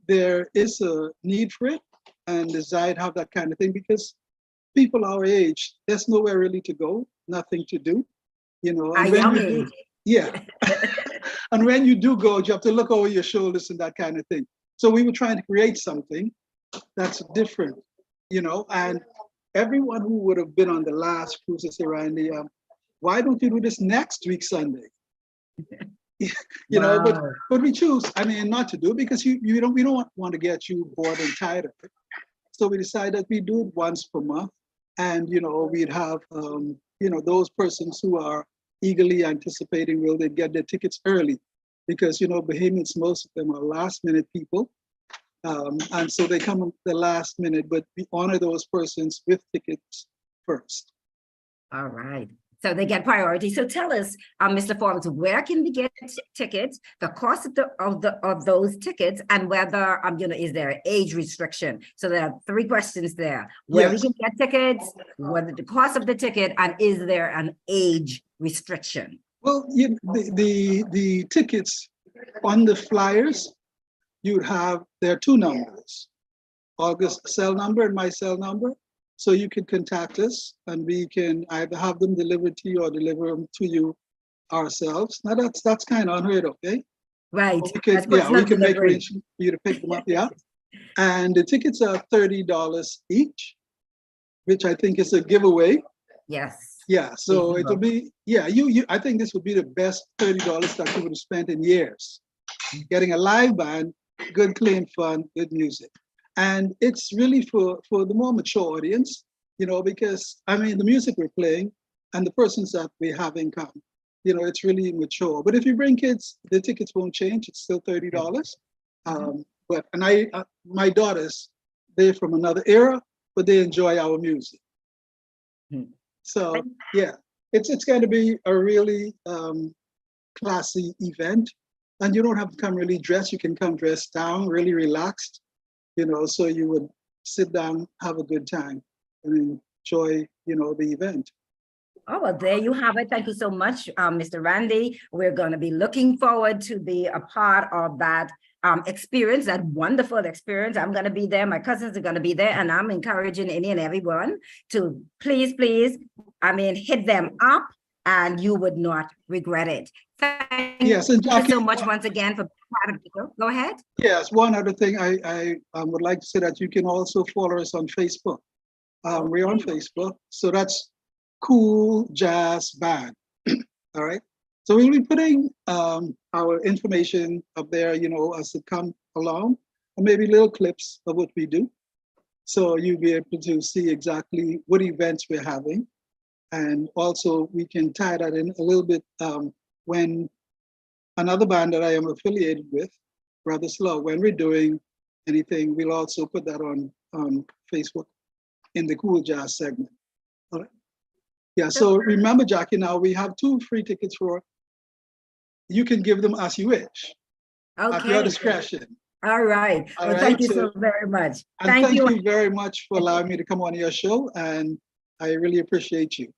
there is a need for it and desire to have that kind of thing, because people our age, there's nowhere really to go, nothing to do. You know, and when you do, yeah. And when you do go, you have to look over your shoulders and that kind of thing. So we were trying to create something that's different, you know, and everyone who would have been on the last cruises around the, why don't you do this next week, Sunday? You know, but we choose, I mean, not to do it because we don't want to get you bored and tired of it. So we decided that we do it once per month, and, you know, we'd have, you know, those persons who are eagerly anticipating, will they get their tickets early? Because, you know, Bahamians, most of them are last minute people. And so they come at the last minute, but we honor those persons with tickets first. All right. So they get priority. So tell us, Mr. Forbes, where can we get tickets, the cost of those tickets, and whether, you know, is there an age restriction? So there are three questions there. Where we can get tickets, whether the cost of the ticket, and is there an age restriction? Well, the tickets on the flyers, you'd have, there are two numbers, August's cell number and my cell number. So you can contact us and we can either have them delivered to you or deliver them to you ourselves. Now that's kind of unheard of, eh? Right. We can make arrangements for you to pick them up, yeah. And the tickets are $30 each, which I think is a giveaway. Yes. Yeah, so it'll be, yeah, I think this would be the best $30 that you would have spent in years. Getting a live band, good, clean fun, good music. And it's really for the more mature audience, you know, because, I mean, the music we're playing and the persons that we have in come, you know, it's really mature. But if you bring kids, the tickets won't change. It's still $30. But my daughters, they're from another era, but they enjoy our music. So, yeah, it's going to be a really classy event. And you don't have to come really dressed. You can come dressed down, really relaxed. You know, so you would sit down, have a good time, and enjoy, you know, the event. Oh, well, there you have it. Thank you so much, Mr. Randy. We're going to be looking forward to be a part of that experience, that wonderful experience. I'm going to be there. My cousins are going to be there. And I'm encouraging any and everyone to please, I mean, hit them up and you would not regret it. Thank you so much once again for part of the show. Go ahead. Yes, one other thing I would like to say that you can also follow us on Facebook. We're on Facebook, so that's Cool Jazz Band. All right. So we'll be putting our information up there, you know, as it comes along, and maybe little clips of what we do. So you'll be able to see exactly what events we're having. And also we can tie that in a little bit when another band that I am affiliated with, Brother Slow, when we're doing anything, we'll also put that on Facebook. in the Cool Jazz segment. All right. Yeah, so remember, Jackie, now we have 2 free tickets for, you can give them as you wish, at your Okay. discretion. All right. All Well, thank right, you so- so very much. And Thank you. very much for allowing me to come on your show, and I really appreciate you.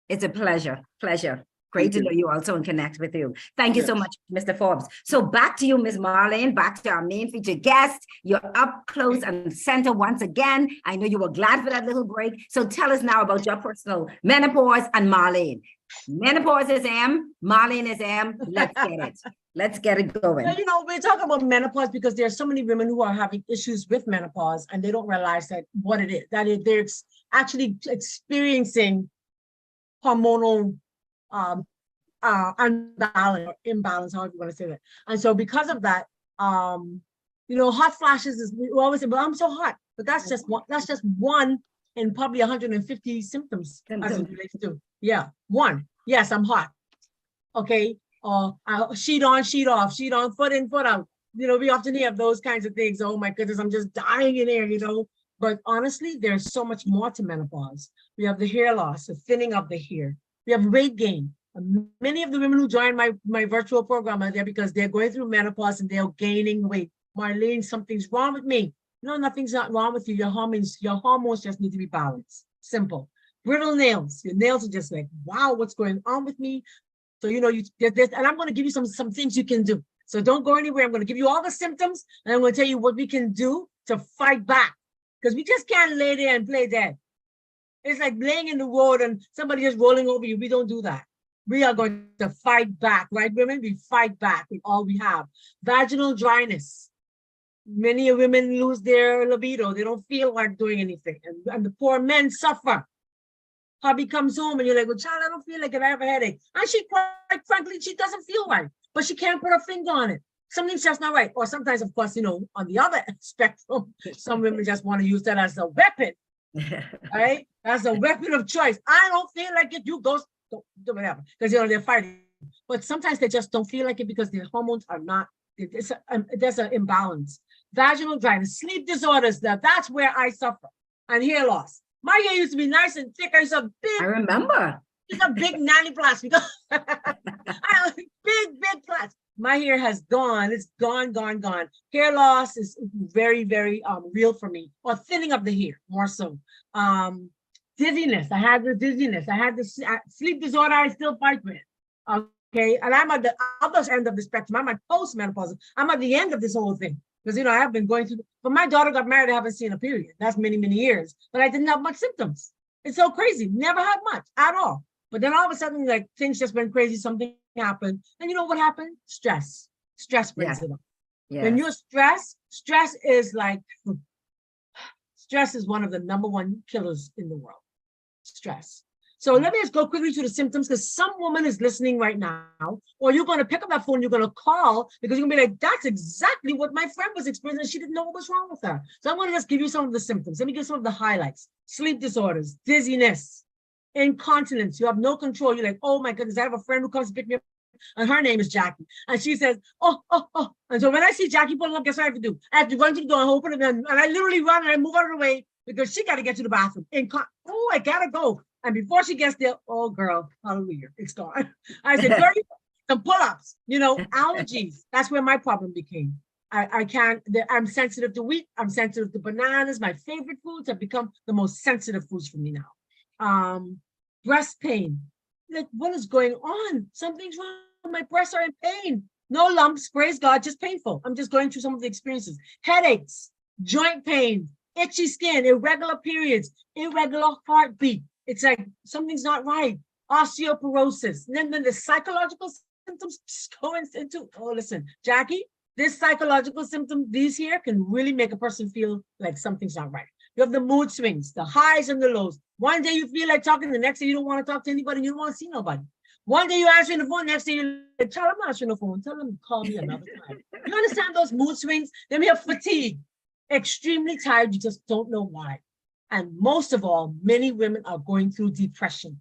It's a pleasure. Pleasure. Great Thank to know you also and connect with you. Thank you so Yes. much, Mr. Forbes. So back to you, Ms. Marlene, back to our main featured guest. You're up close and center once again. I know you were glad for that little break. So tell us now about your personal menopause and Marlene. Menopause is M, Marlene is M. Let's get it. Let's get it going. Well, you know, we're talking about menopause because there are so many women who are having issues with menopause and they don't realize that what it is, they're actually experiencing hormonal imbalance, however you want to say that. And so because of that, you know, hot flashes is, we always say, well, I'm so hot, but that's just one in probably 150 symptoms as it relates to, yeah, one. Yes, I'm hot. Okay. Sheet on, sheet off, sheet on, foot in, foot out. You know, we often hear those kinds of things. Oh my goodness, I'm just dying in here, you know. But honestly, there's so much more to menopause. We have the hair loss, the thinning of the hair. We have weight gain. Many of the women who join my virtual program are there because they're going through menopause and they're gaining weight. Marlene, something's wrong with me. No, nothing's not wrong with you. Your hormones just need to be balanced. Simple. Brittle nails. Your nails are just like, wow, what's going on with me? So, you know, you get this, and I'm going to give you some things you can do. So don't go anywhere. I'm going to give you all the symptoms, and I'm going to tell you what we can do to fight back. Because we just can't lay there and play dead. It's like laying in the road and somebody just rolling over you. We don't do that. We are going to fight back, right, women? We fight back with all we have. Vaginal dryness. Many women lose their libido. They don't feel like doing anything. And the poor men suffer. Hubby comes home and you're like, well, child, I don't feel like it. I have a headache. And she, quite frankly, she doesn't feel right, but she can't put her finger on it. Something's just not right. Or sometimes, of course, you know, on the other spectrum, some women just want to use that as a weapon, right? As a weapon of choice. I don't feel like it. You go do whatever, because, you know, they're fighting. But sometimes they just don't feel like it because their hormones are not, there's an imbalance. Vaginal dryness, sleep disorders, that's where I suffer. And hair loss. My hair used to be nice and thick. I used to have big. I remember. It's a big nanny blast because I have big blast. My hair has gone. It's gone. Hair loss is very, very real for me. Or thinning of the hair, more so. Dizziness. I had the dizziness. I had the sleep disorder. I still fight with. Okay, and I'm at the other end of the spectrum. I'm at postmenopausal. I'm at the end of this whole thing. Because, you know, I have been going through, but my daughter got married, I haven't seen a period. That's many, many years, but I didn't have much symptoms. It's so crazy. Never had much at all. But then all of a sudden, like, things just went crazy. Something happened. And you know what happened? Stress. Stress brings it up. Yeah. When you're stressed, stress is one of the #1 killers in the world. Stress. So let me just go quickly to the symptoms, because some woman is listening right now, or you're going to pick up that phone, you're going to call, because you're going to be like, that's exactly what my friend was experiencing. She didn't know what was wrong with her. So I'm going to just give you some of the symptoms. Let me give some of the highlights. Sleep disorders, dizziness, incontinence. You have no control. You're like, oh my goodness, I have a friend who comes to pick me up, and her name is Jackie. And she says, oh. And so when I see Jackie pulling up, guess what I have to do? I have to run to the door and open it, and I literally run and I move out of the way because she got to get to the bathroom. Oh, I got to go. And before she gets there, oh girl, hallelujah, it's gone. I said, girl, some pull-ups, you know, allergies. That's where my problem became. I'm sensitive to wheat. I'm sensitive to bananas. My favorite foods have become the most sensitive foods for me now. Breast pain. Like, what is going on? Something's wrong. My breasts are in pain. No lumps, praise God, just painful. I'm just going through some of the experiences. Headaches, joint pain, itchy skin, irregular periods, irregular heartbeat. It's like something's not right. Osteoporosis. And then the psychological symptoms go into, oh, listen, Jackie, this psychological symptom, these here can really make a person feel like something's not right. You have the mood swings, the highs and the lows. One day you feel like talking, the next day you don't want to talk to anybody, you don't want to see nobody. One day you're answering the phone, next day you're like, child, I'm not answering the phone. Tell them to call me another time. You understand those mood swings? Then we have fatigue. Extremely tired, you just don't know why. And most of all, many women are going through depression.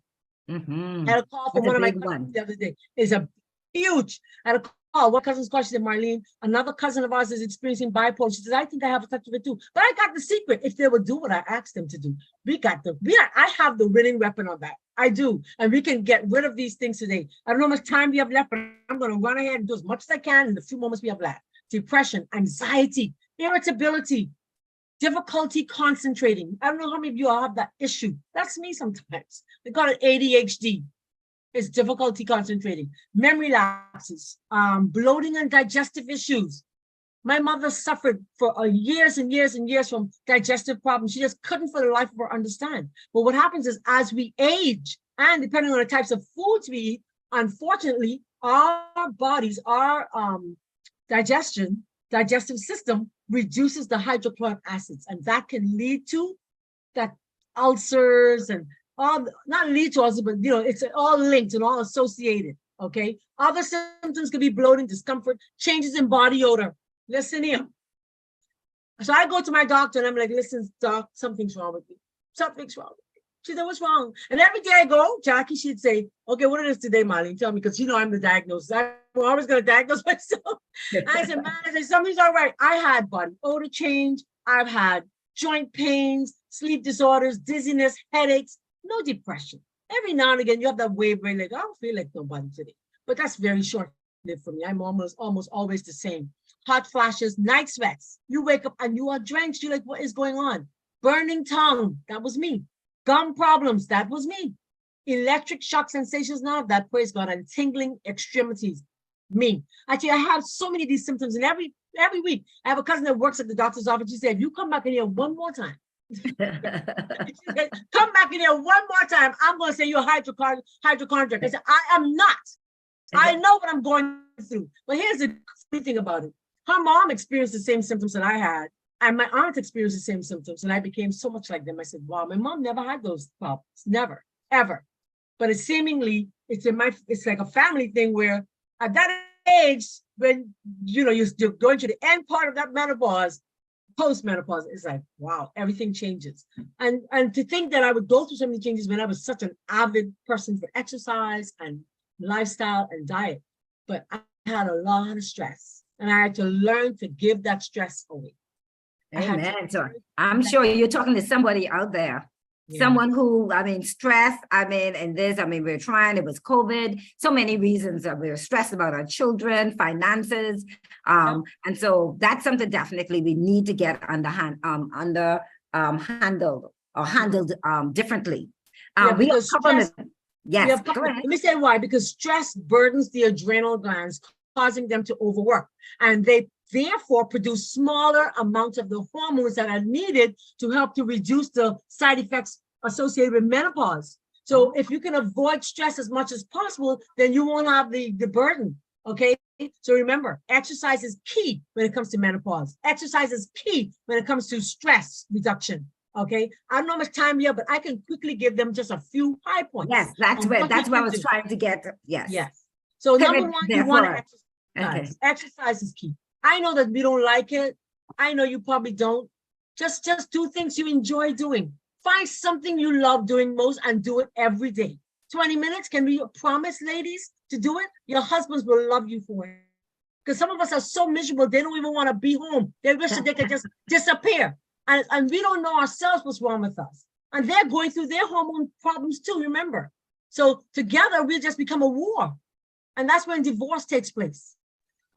Mm-hmm. I had a call from one of my clients the other day. It's a huge. I had a one cousin's called, she said, Marlene, another cousin of ours is experiencing bipolar. She says, I think I have a touch of it too. But I got the secret. If they would do what I asked them to do, I have the winning weapon on that. I do. And we can get rid of these things today. I don't know how much time we have left, but I'm going to run ahead and do as much as I can in the few moments we have left. Depression, anxiety, irritability, difficulty concentrating. I don't know how many of you all have that issue. That's me sometimes. We call it ADHD. It's difficulty concentrating, memory lapses, bloating and digestive issues. My mother suffered for years and years and years from digestive problems. She just couldn't for the life of her understand. But what happens is as we age, and depending on the types of foods we eat, unfortunately, our bodies, our digestive system reduces the hydrochloric acids, and that can lead to that ulcers and not lead to ulcers, but it's all linked and all associated. Okay. Other symptoms could be bloating, discomfort, changes in body odor. Listen here. So I go to my doctor and I'm like, listen, doc, something's wrong with me. Something's wrong with me. She said, what's wrong? And every day I go, Jackie, she'd say, okay, what it is today, Marlene? Tell me, because I'm the diagnosis. I'm always going to diagnose myself. I said, man, something's all right. I had body odor change. I've had joint pains, sleep disorders, dizziness, headaches, no depression. Every now and again, you have that wave where like, I don't feel like nobody today. But that's very short-lived for me. I'm almost always the same. Hot flashes, night sweats. You wake up and you are drenched. You're like, what is going on? Burning tongue, that was me. Gum problems, that was me. Electric shock sensations now, that praise God, and tingling extremities, me. Actually, I have so many of these symptoms, and every week, I have a cousin that works at the doctor's office. She said, if you come back in here one more time, come back in here one more time, I'm going to say you're hypochondriac. I said, I am not. I know what I'm going through. But here's the funny thing about it. Her mom experienced the same symptoms that I had, and my aunt experienced the same symptoms, and I became so much like them. I said, wow, my mom never had those problems, never, ever. But it's seemingly, it's like a family thing where at that age, when you're going to the end part of that menopause, post-menopause, it's like, wow, everything changes. And to think that I would go through so many changes when I was such an avid person for exercise and lifestyle and diet, but I had a lot of stress. And I had to learn to give that stress away. Amen. So I'm sure you're talking to somebody out there, someone who, stress, we're trying, it was COVID, so many reasons that we're stressed about our children, finances. And so that's something definitely we need to get handled differently. Yes, go ahead. Let me say why, because stress burdens the adrenal glands, causing them to overwork, and they therefore produce smaller amounts of the hormones that are needed to help to reduce the side effects associated with menopause. So if you can avoid stress as much as possible, then you won't have the burden, okay? So remember, exercise is key when it comes to menopause. Exercise is key when it comes to stress reduction, okay? I don't know how much time we have, but I can quickly give them just a few high points. Yes, that's what I was trying to get. Yes. So number one, you want to exercise. Okay. Exercise is key. I know that we don't like it. I know you probably don't. Just do things you enjoy doing. Find something you love doing most and do it every day. 20 minutes, can we promise, ladies, to do it? Your husbands will love you for it. Because some of us are so miserable, they don't even want to be home. They wish that they could just disappear. And we don't know ourselves what's wrong with us. And they're going through their hormone problems too, remember. So together, we'll just become a war. And that's when divorce takes place.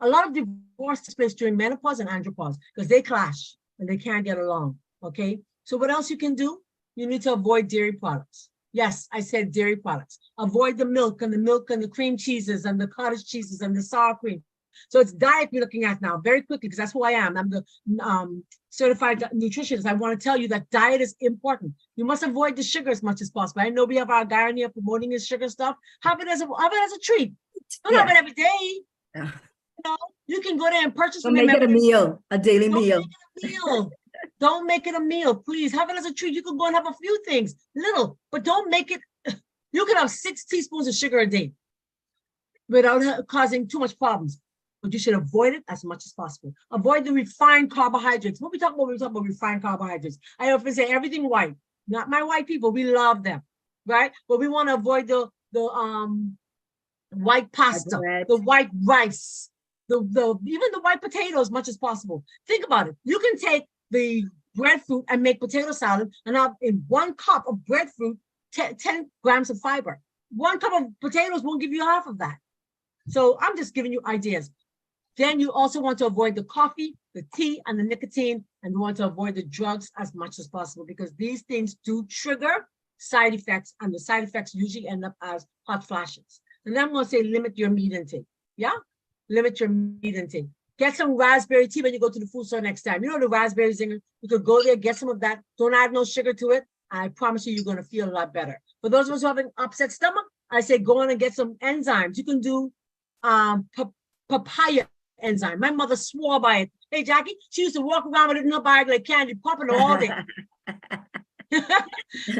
A lot of divorce takes place during menopause and andropause because they clash and they can't get along, okay? So what else you can do? You need to avoid dairy products. Yes, I said dairy products. Avoid the milk and the cream cheeses and the cottage cheeses and the sour cream. So it's diet we're looking at now very quickly because that's who I am. I'm the certified nutritionist. I want to tell you that diet is important. You must avoid the sugar as much as possible. I know we have our guy in here promoting his sugar stuff. Have it as a treat. Don't have it every day. Yeah. You can go there and purchase. Don't make it a meal, a daily meal. Don't make it a meal, please. Have it as a treat. You can go and have a few things, little, but don't make it. You can have 6 teaspoons of sugar a day without causing too much problems. But you should avoid it as much as possible. Avoid the refined carbohydrates. What we talk about when we talk about refined carbohydrates, I often say everything white. Not my white people. We love them, right? But we want to avoid the white pasta, the white rice, even the white potato as much as possible. Think about it. You can take the breadfruit and make potato salad and have in 1 cup of breadfruit 10 grams of fiber. 1 cup of potatoes won't give you half of that. So I'm just giving you ideas. Then you also want to avoid the coffee, the tea, and the nicotine, and you want to avoid the drugs as much as possible because these things do trigger side effects, and the side effects usually end up as hot flashes. And then I'm going to say limit your meat intake. Yeah? Limit your meat intake. Get some raspberry tea when you go to the food store next time. You know the raspberry zinger? You could go there, get some of that. Don't add no sugar to it. I promise you, you're going to feel a lot better. For those of us who have an upset stomach, I say go in and get some enzymes. You can do papaya enzyme. My mother swore by it. Hey, Jackie, she used to walk around with it in her bag like candy, popping it all day.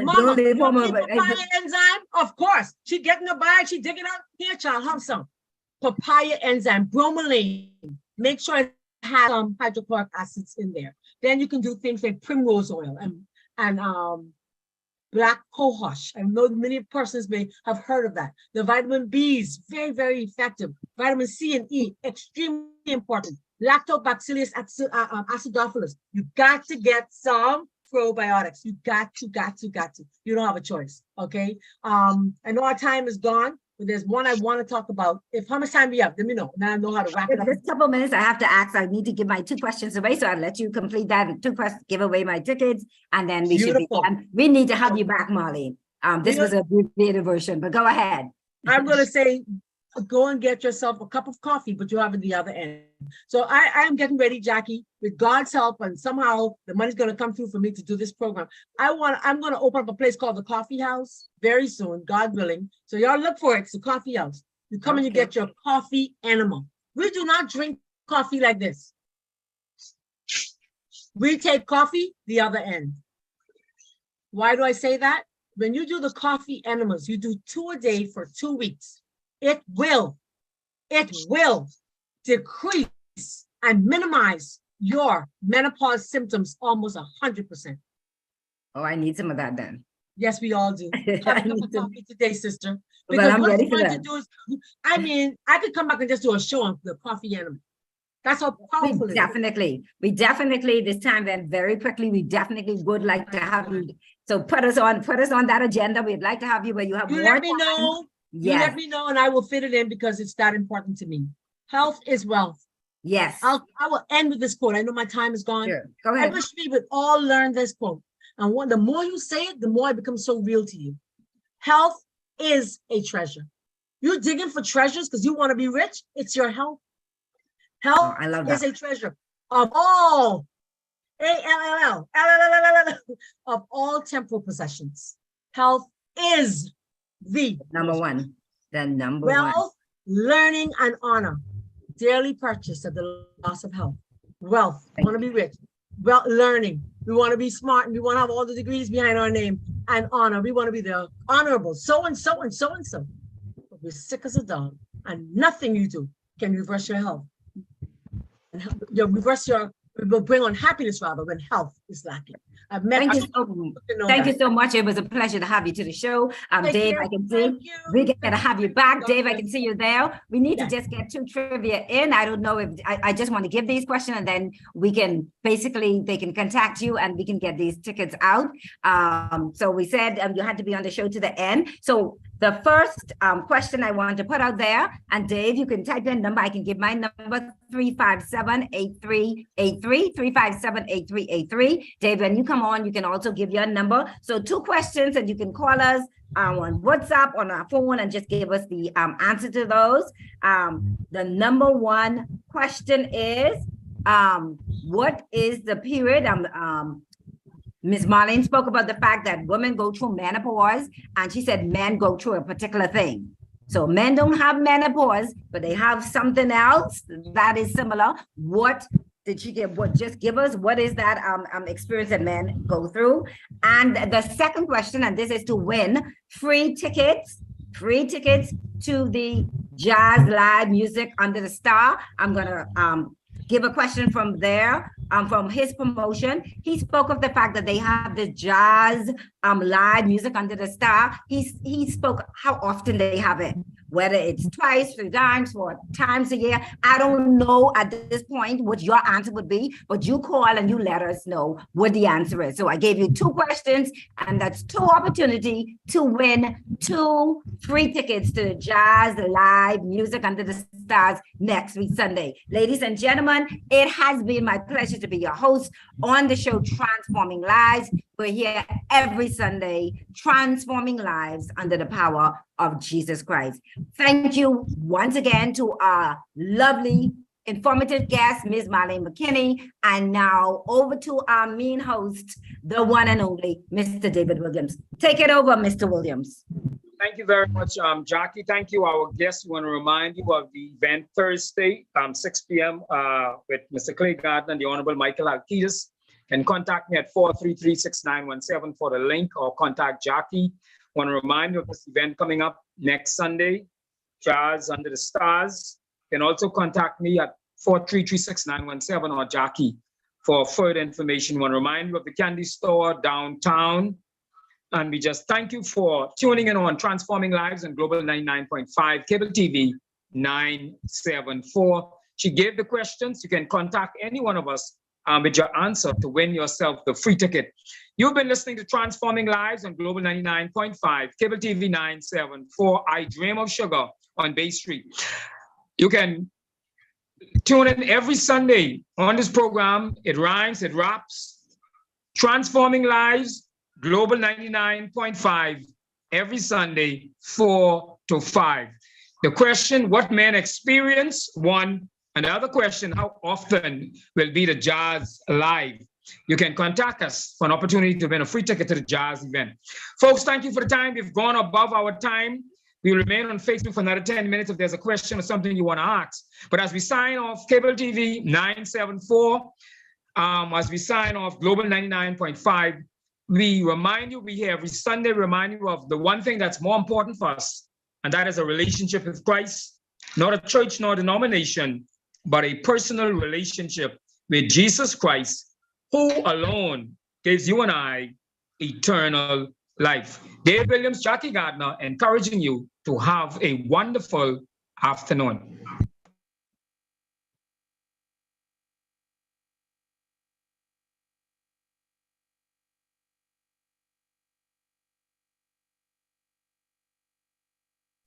Mama, you want papaya enzyme? Of course. She get in the bag, she dig it out. Here, child, have some. Papaya enzyme, bromelain. Make sure it has some hydrochloric acids in there. Then you can do things like primrose oil and black cohosh. I know many persons may have heard of that. The vitamin B's, very, very effective. Vitamin C and E, extremely important. Lactobacillus acidophilus. You got to get some probiotics. You got to. You don't have a choice, okay? I know our time is gone, but there's one I want to talk about. How much time we have? Let me know. Now I know how to wrap it up. Just a couple minutes, I have to ask. I need to give my 2 questions away, so I'll let you complete that. 2 questions, give away my tickets, and then we should be done. We need to have you back, Marlene. This was a abbreviated version, but go ahead. I'm going to say, go and get yourself a cup of coffee, but you have it the other end. So I am getting ready, Jackie, with God's help, and somehow the money's going to come through for me to do this program. I'm going to open up a place called the Coffee House very soon, God willing. So y'all look for it. It's the Coffee House. You come and you get your coffee animal. We do not drink coffee like this. We take coffee the other end. Why do I say that? When you do the coffee enemas, you do 2 a day for 2 weeks. It will decrease and minimize your menopause symptoms almost 100%. Oh, I need some of that then. Yes, we all do. Have a cup of coffee today, sister. Well, Because I'm what ready you for want that. to do is, I could come back and just do a show on the coffee animal. That's how powerful it is. We definitely this time then very quickly, we definitely would like to have you. So put us on that agenda. We'd like to have you where you have You more let me time. know. You Yes, let me know and I will fit it in because it's that important to me. Health is wealth. yes. I will end with this quote. I know my time is gone. Sure. Go I ahead. wish we would all learn this quote. And the more you say it, the more it becomes so real to you. Health is a treasure. You're digging for treasures because you want to be rich. It's your health. Health I love is that. a treasure of all of all temporal possessions. Health is the Number one. The number one. wealth, learning, and honor. Daily purchase at the loss of health. Wealth, we want to be rich. Well, learning, we want to be smart, and we want to have all the degrees behind our name. And honor, we want to be the honorable, so and so and so and so. But we're sick as a dog, and nothing you do can reverse your health. And will bring on happiness rather when health is lacking. I've met. Thank you so much. It was a pleasure to have you to the show. Dave, I can see we get to have you back. Dave, I can see you there. We need to just get 2 trivia in. I don't know if I just want to give these questions and then we can basically, they can contact you and we can get these tickets out. So we said you had to be on the show to the end. So the first question I want to put out there, and Dave, you can type in number. I can give my number 357-8383, 357-8383. Dave, when you come on, you can also give your number. So 2 questions, and you can call us on WhatsApp, on our phone, and just give us the answer to those. The number 1 question is, what is the period? Ms. Marlene spoke about the fact that women go through menopause, and she said men go through a particular thing. So men don't have menopause, but they have something else that is similar. What did she give? Just give us what is that experience that men go through? And the second question, and this is to win free tickets to the Jazz Live Music Under the Star. I'm gonna give a question from there. From his promotion, he spoke of the fact that they have the Jazz Live Music Under the Star. He spoke how often they have it. whether it's twice, 3 times, 4 times a year. I don't know at this point what your answer would be, but you call and you let us know what the answer is. So I gave you 2 questions, and that's 2 opportunity to win 2 free tickets to Jazz Live Music Under the Stars next week, Sunday. Ladies and gentlemen, it has been my pleasure to be your host on the show Transforming Lives. We're here every Sunday, transforming lives under the power of Jesus Christ. Thank you once again to our lovely, informative guest, Ms. Marlene McKinney. And now over to our main host, the one and only Mr. David Williams. Take it over, Mr. Williams. Thank you very much, Jackie. Thank you, our guests. We want to remind you of the event Thursday, 6 p.m. With Mr. Clay Gardner and the Honorable Michael Alkides. Can contact me at 433-6917 for the link, or contact Jackie. Want to remind you of this event coming up next Sunday, Jazz Under the Stars. You can also contact me at 433-6917 or Jackie for further information. Want to remind you of the candy store downtown. And we just thank you for tuning in on Transforming Lives on Global 99.5, Cable TV 974. She gave the questions. You can contact any one of us with your answer to win yourself the free ticket. You've been listening to Transforming Lives on Global 99.5, Cable TV 974, I Dream of Sugar on Bay Street. You can tune in every Sunday on this program. It rhymes, it raps. Transforming Lives, Global 99.5, every Sunday, 4 to 5. The question, what men experience? 1. And the other question, how often will be the Jazz Live? You can contact us for an opportunity to win a free ticket to the Jazz event. Folks, thank you for the time. We've gone above our time. We will remain on Facebook for another 10 minutes if there's a question or something you want to ask. But as we sign off Cable TV 974, as we sign off Global 99.5, we remind you, we here every Sunday remind you of the one thing that's more important for us, and that is a relationship with Christ, not a church nor denomination, but a personal relationship with Jesus Christ, who alone gives you and I eternal life. Dave Williams, Jackie Gardner, encouraging you to have a wonderful afternoon.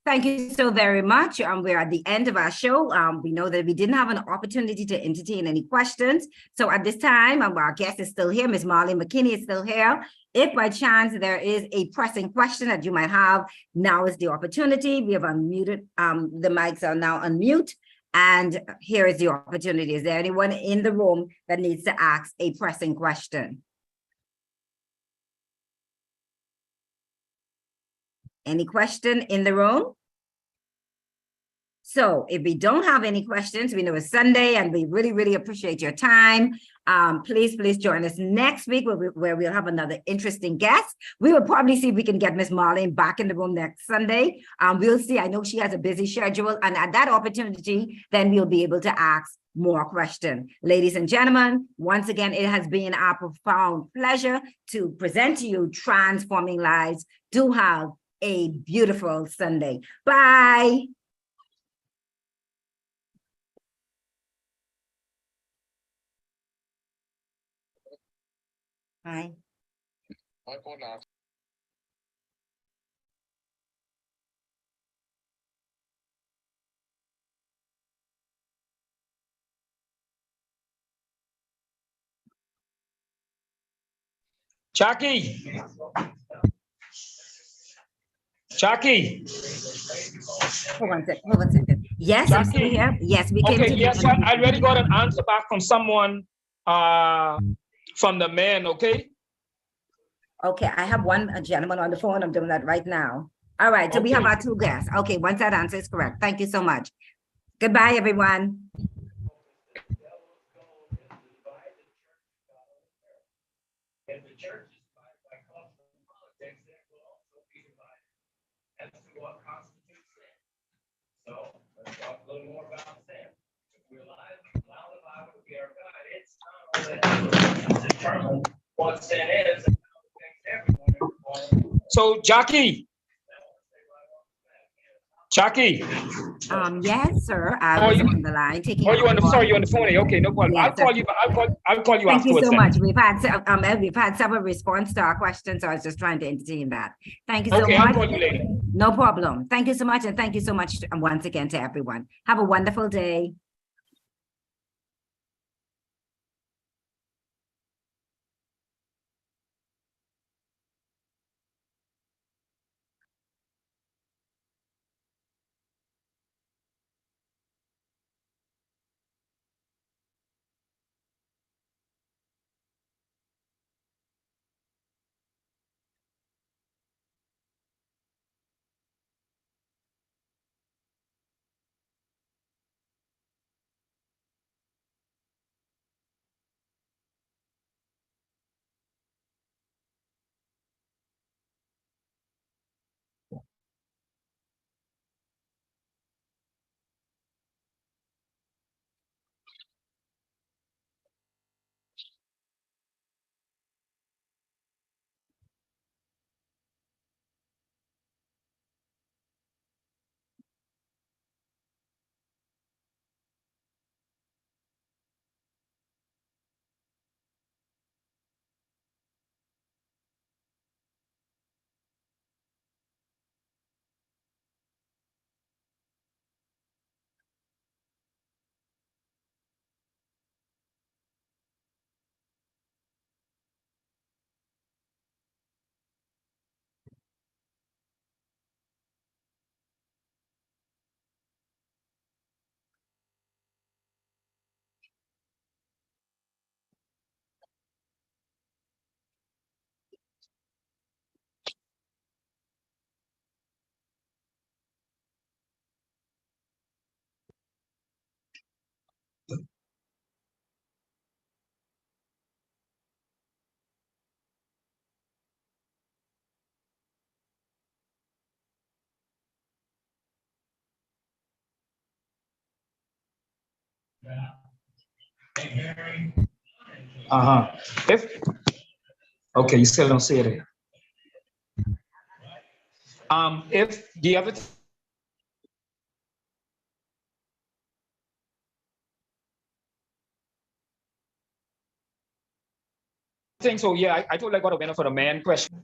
Thank you so very much. We're at the end of our show. We know that we didn't have an opportunity to entertain any questions. So at this time, our guest is still here. Ms. Marlene McKinney is still here. If by chance there is a pressing question that you might have, now is the opportunity. We have unmuted, the mics are now unmute. And here is the opportunity. Is there anyone in the room that needs to ask a pressing question? Any question in the room? So if we don't have any questions, we know it's Sunday and we really, really appreciate your time. Please join us next week where we'll have another interesting guest. We will probably see if we can get Miss Marlene back in the room next Sunday. We'll see. I know she has a busy schedule, and at that opportunity, then we'll be able to ask more questions. Ladies and gentlemen, once again, it has been our profound pleasure to present to you Transforming Lives. Do have a beautiful Sunday. Bye. Bye. Jackie. Jackie. Hold on a second. Yes, I'm still here. Yes, we came Okay, to yes, I already got an answer back from someone from the men, okay? Okay, I have one gentleman on the phone. I'm doing that right now. All right, so we have our 2 guests. Okay, once that answer is correct. Thank you so much. Goodbye, everyone. So let's talk a little more about sin. If we're alive, allow the Bible to be our guide. It's not determine what sin is and how it affects everyone. So Jackie. Jackie, Yes, sir. I Oh, was you- on the line taking. oh, you on the, call. sorry, you're on the phone. Okay, no problem. Yes, I'll call you, I'll call you Thank you afterwards so then. much. We've had several response to our questions, so I was just trying to entertain that. Thank you so Okay, I'll much. call you later. No problem. Thank you so much, and thank you so much once again to everyone. Have a wonderful day. Uh-huh. Okay, you still don't see it. If the other thing, so yeah, I told I got a winner for the man question.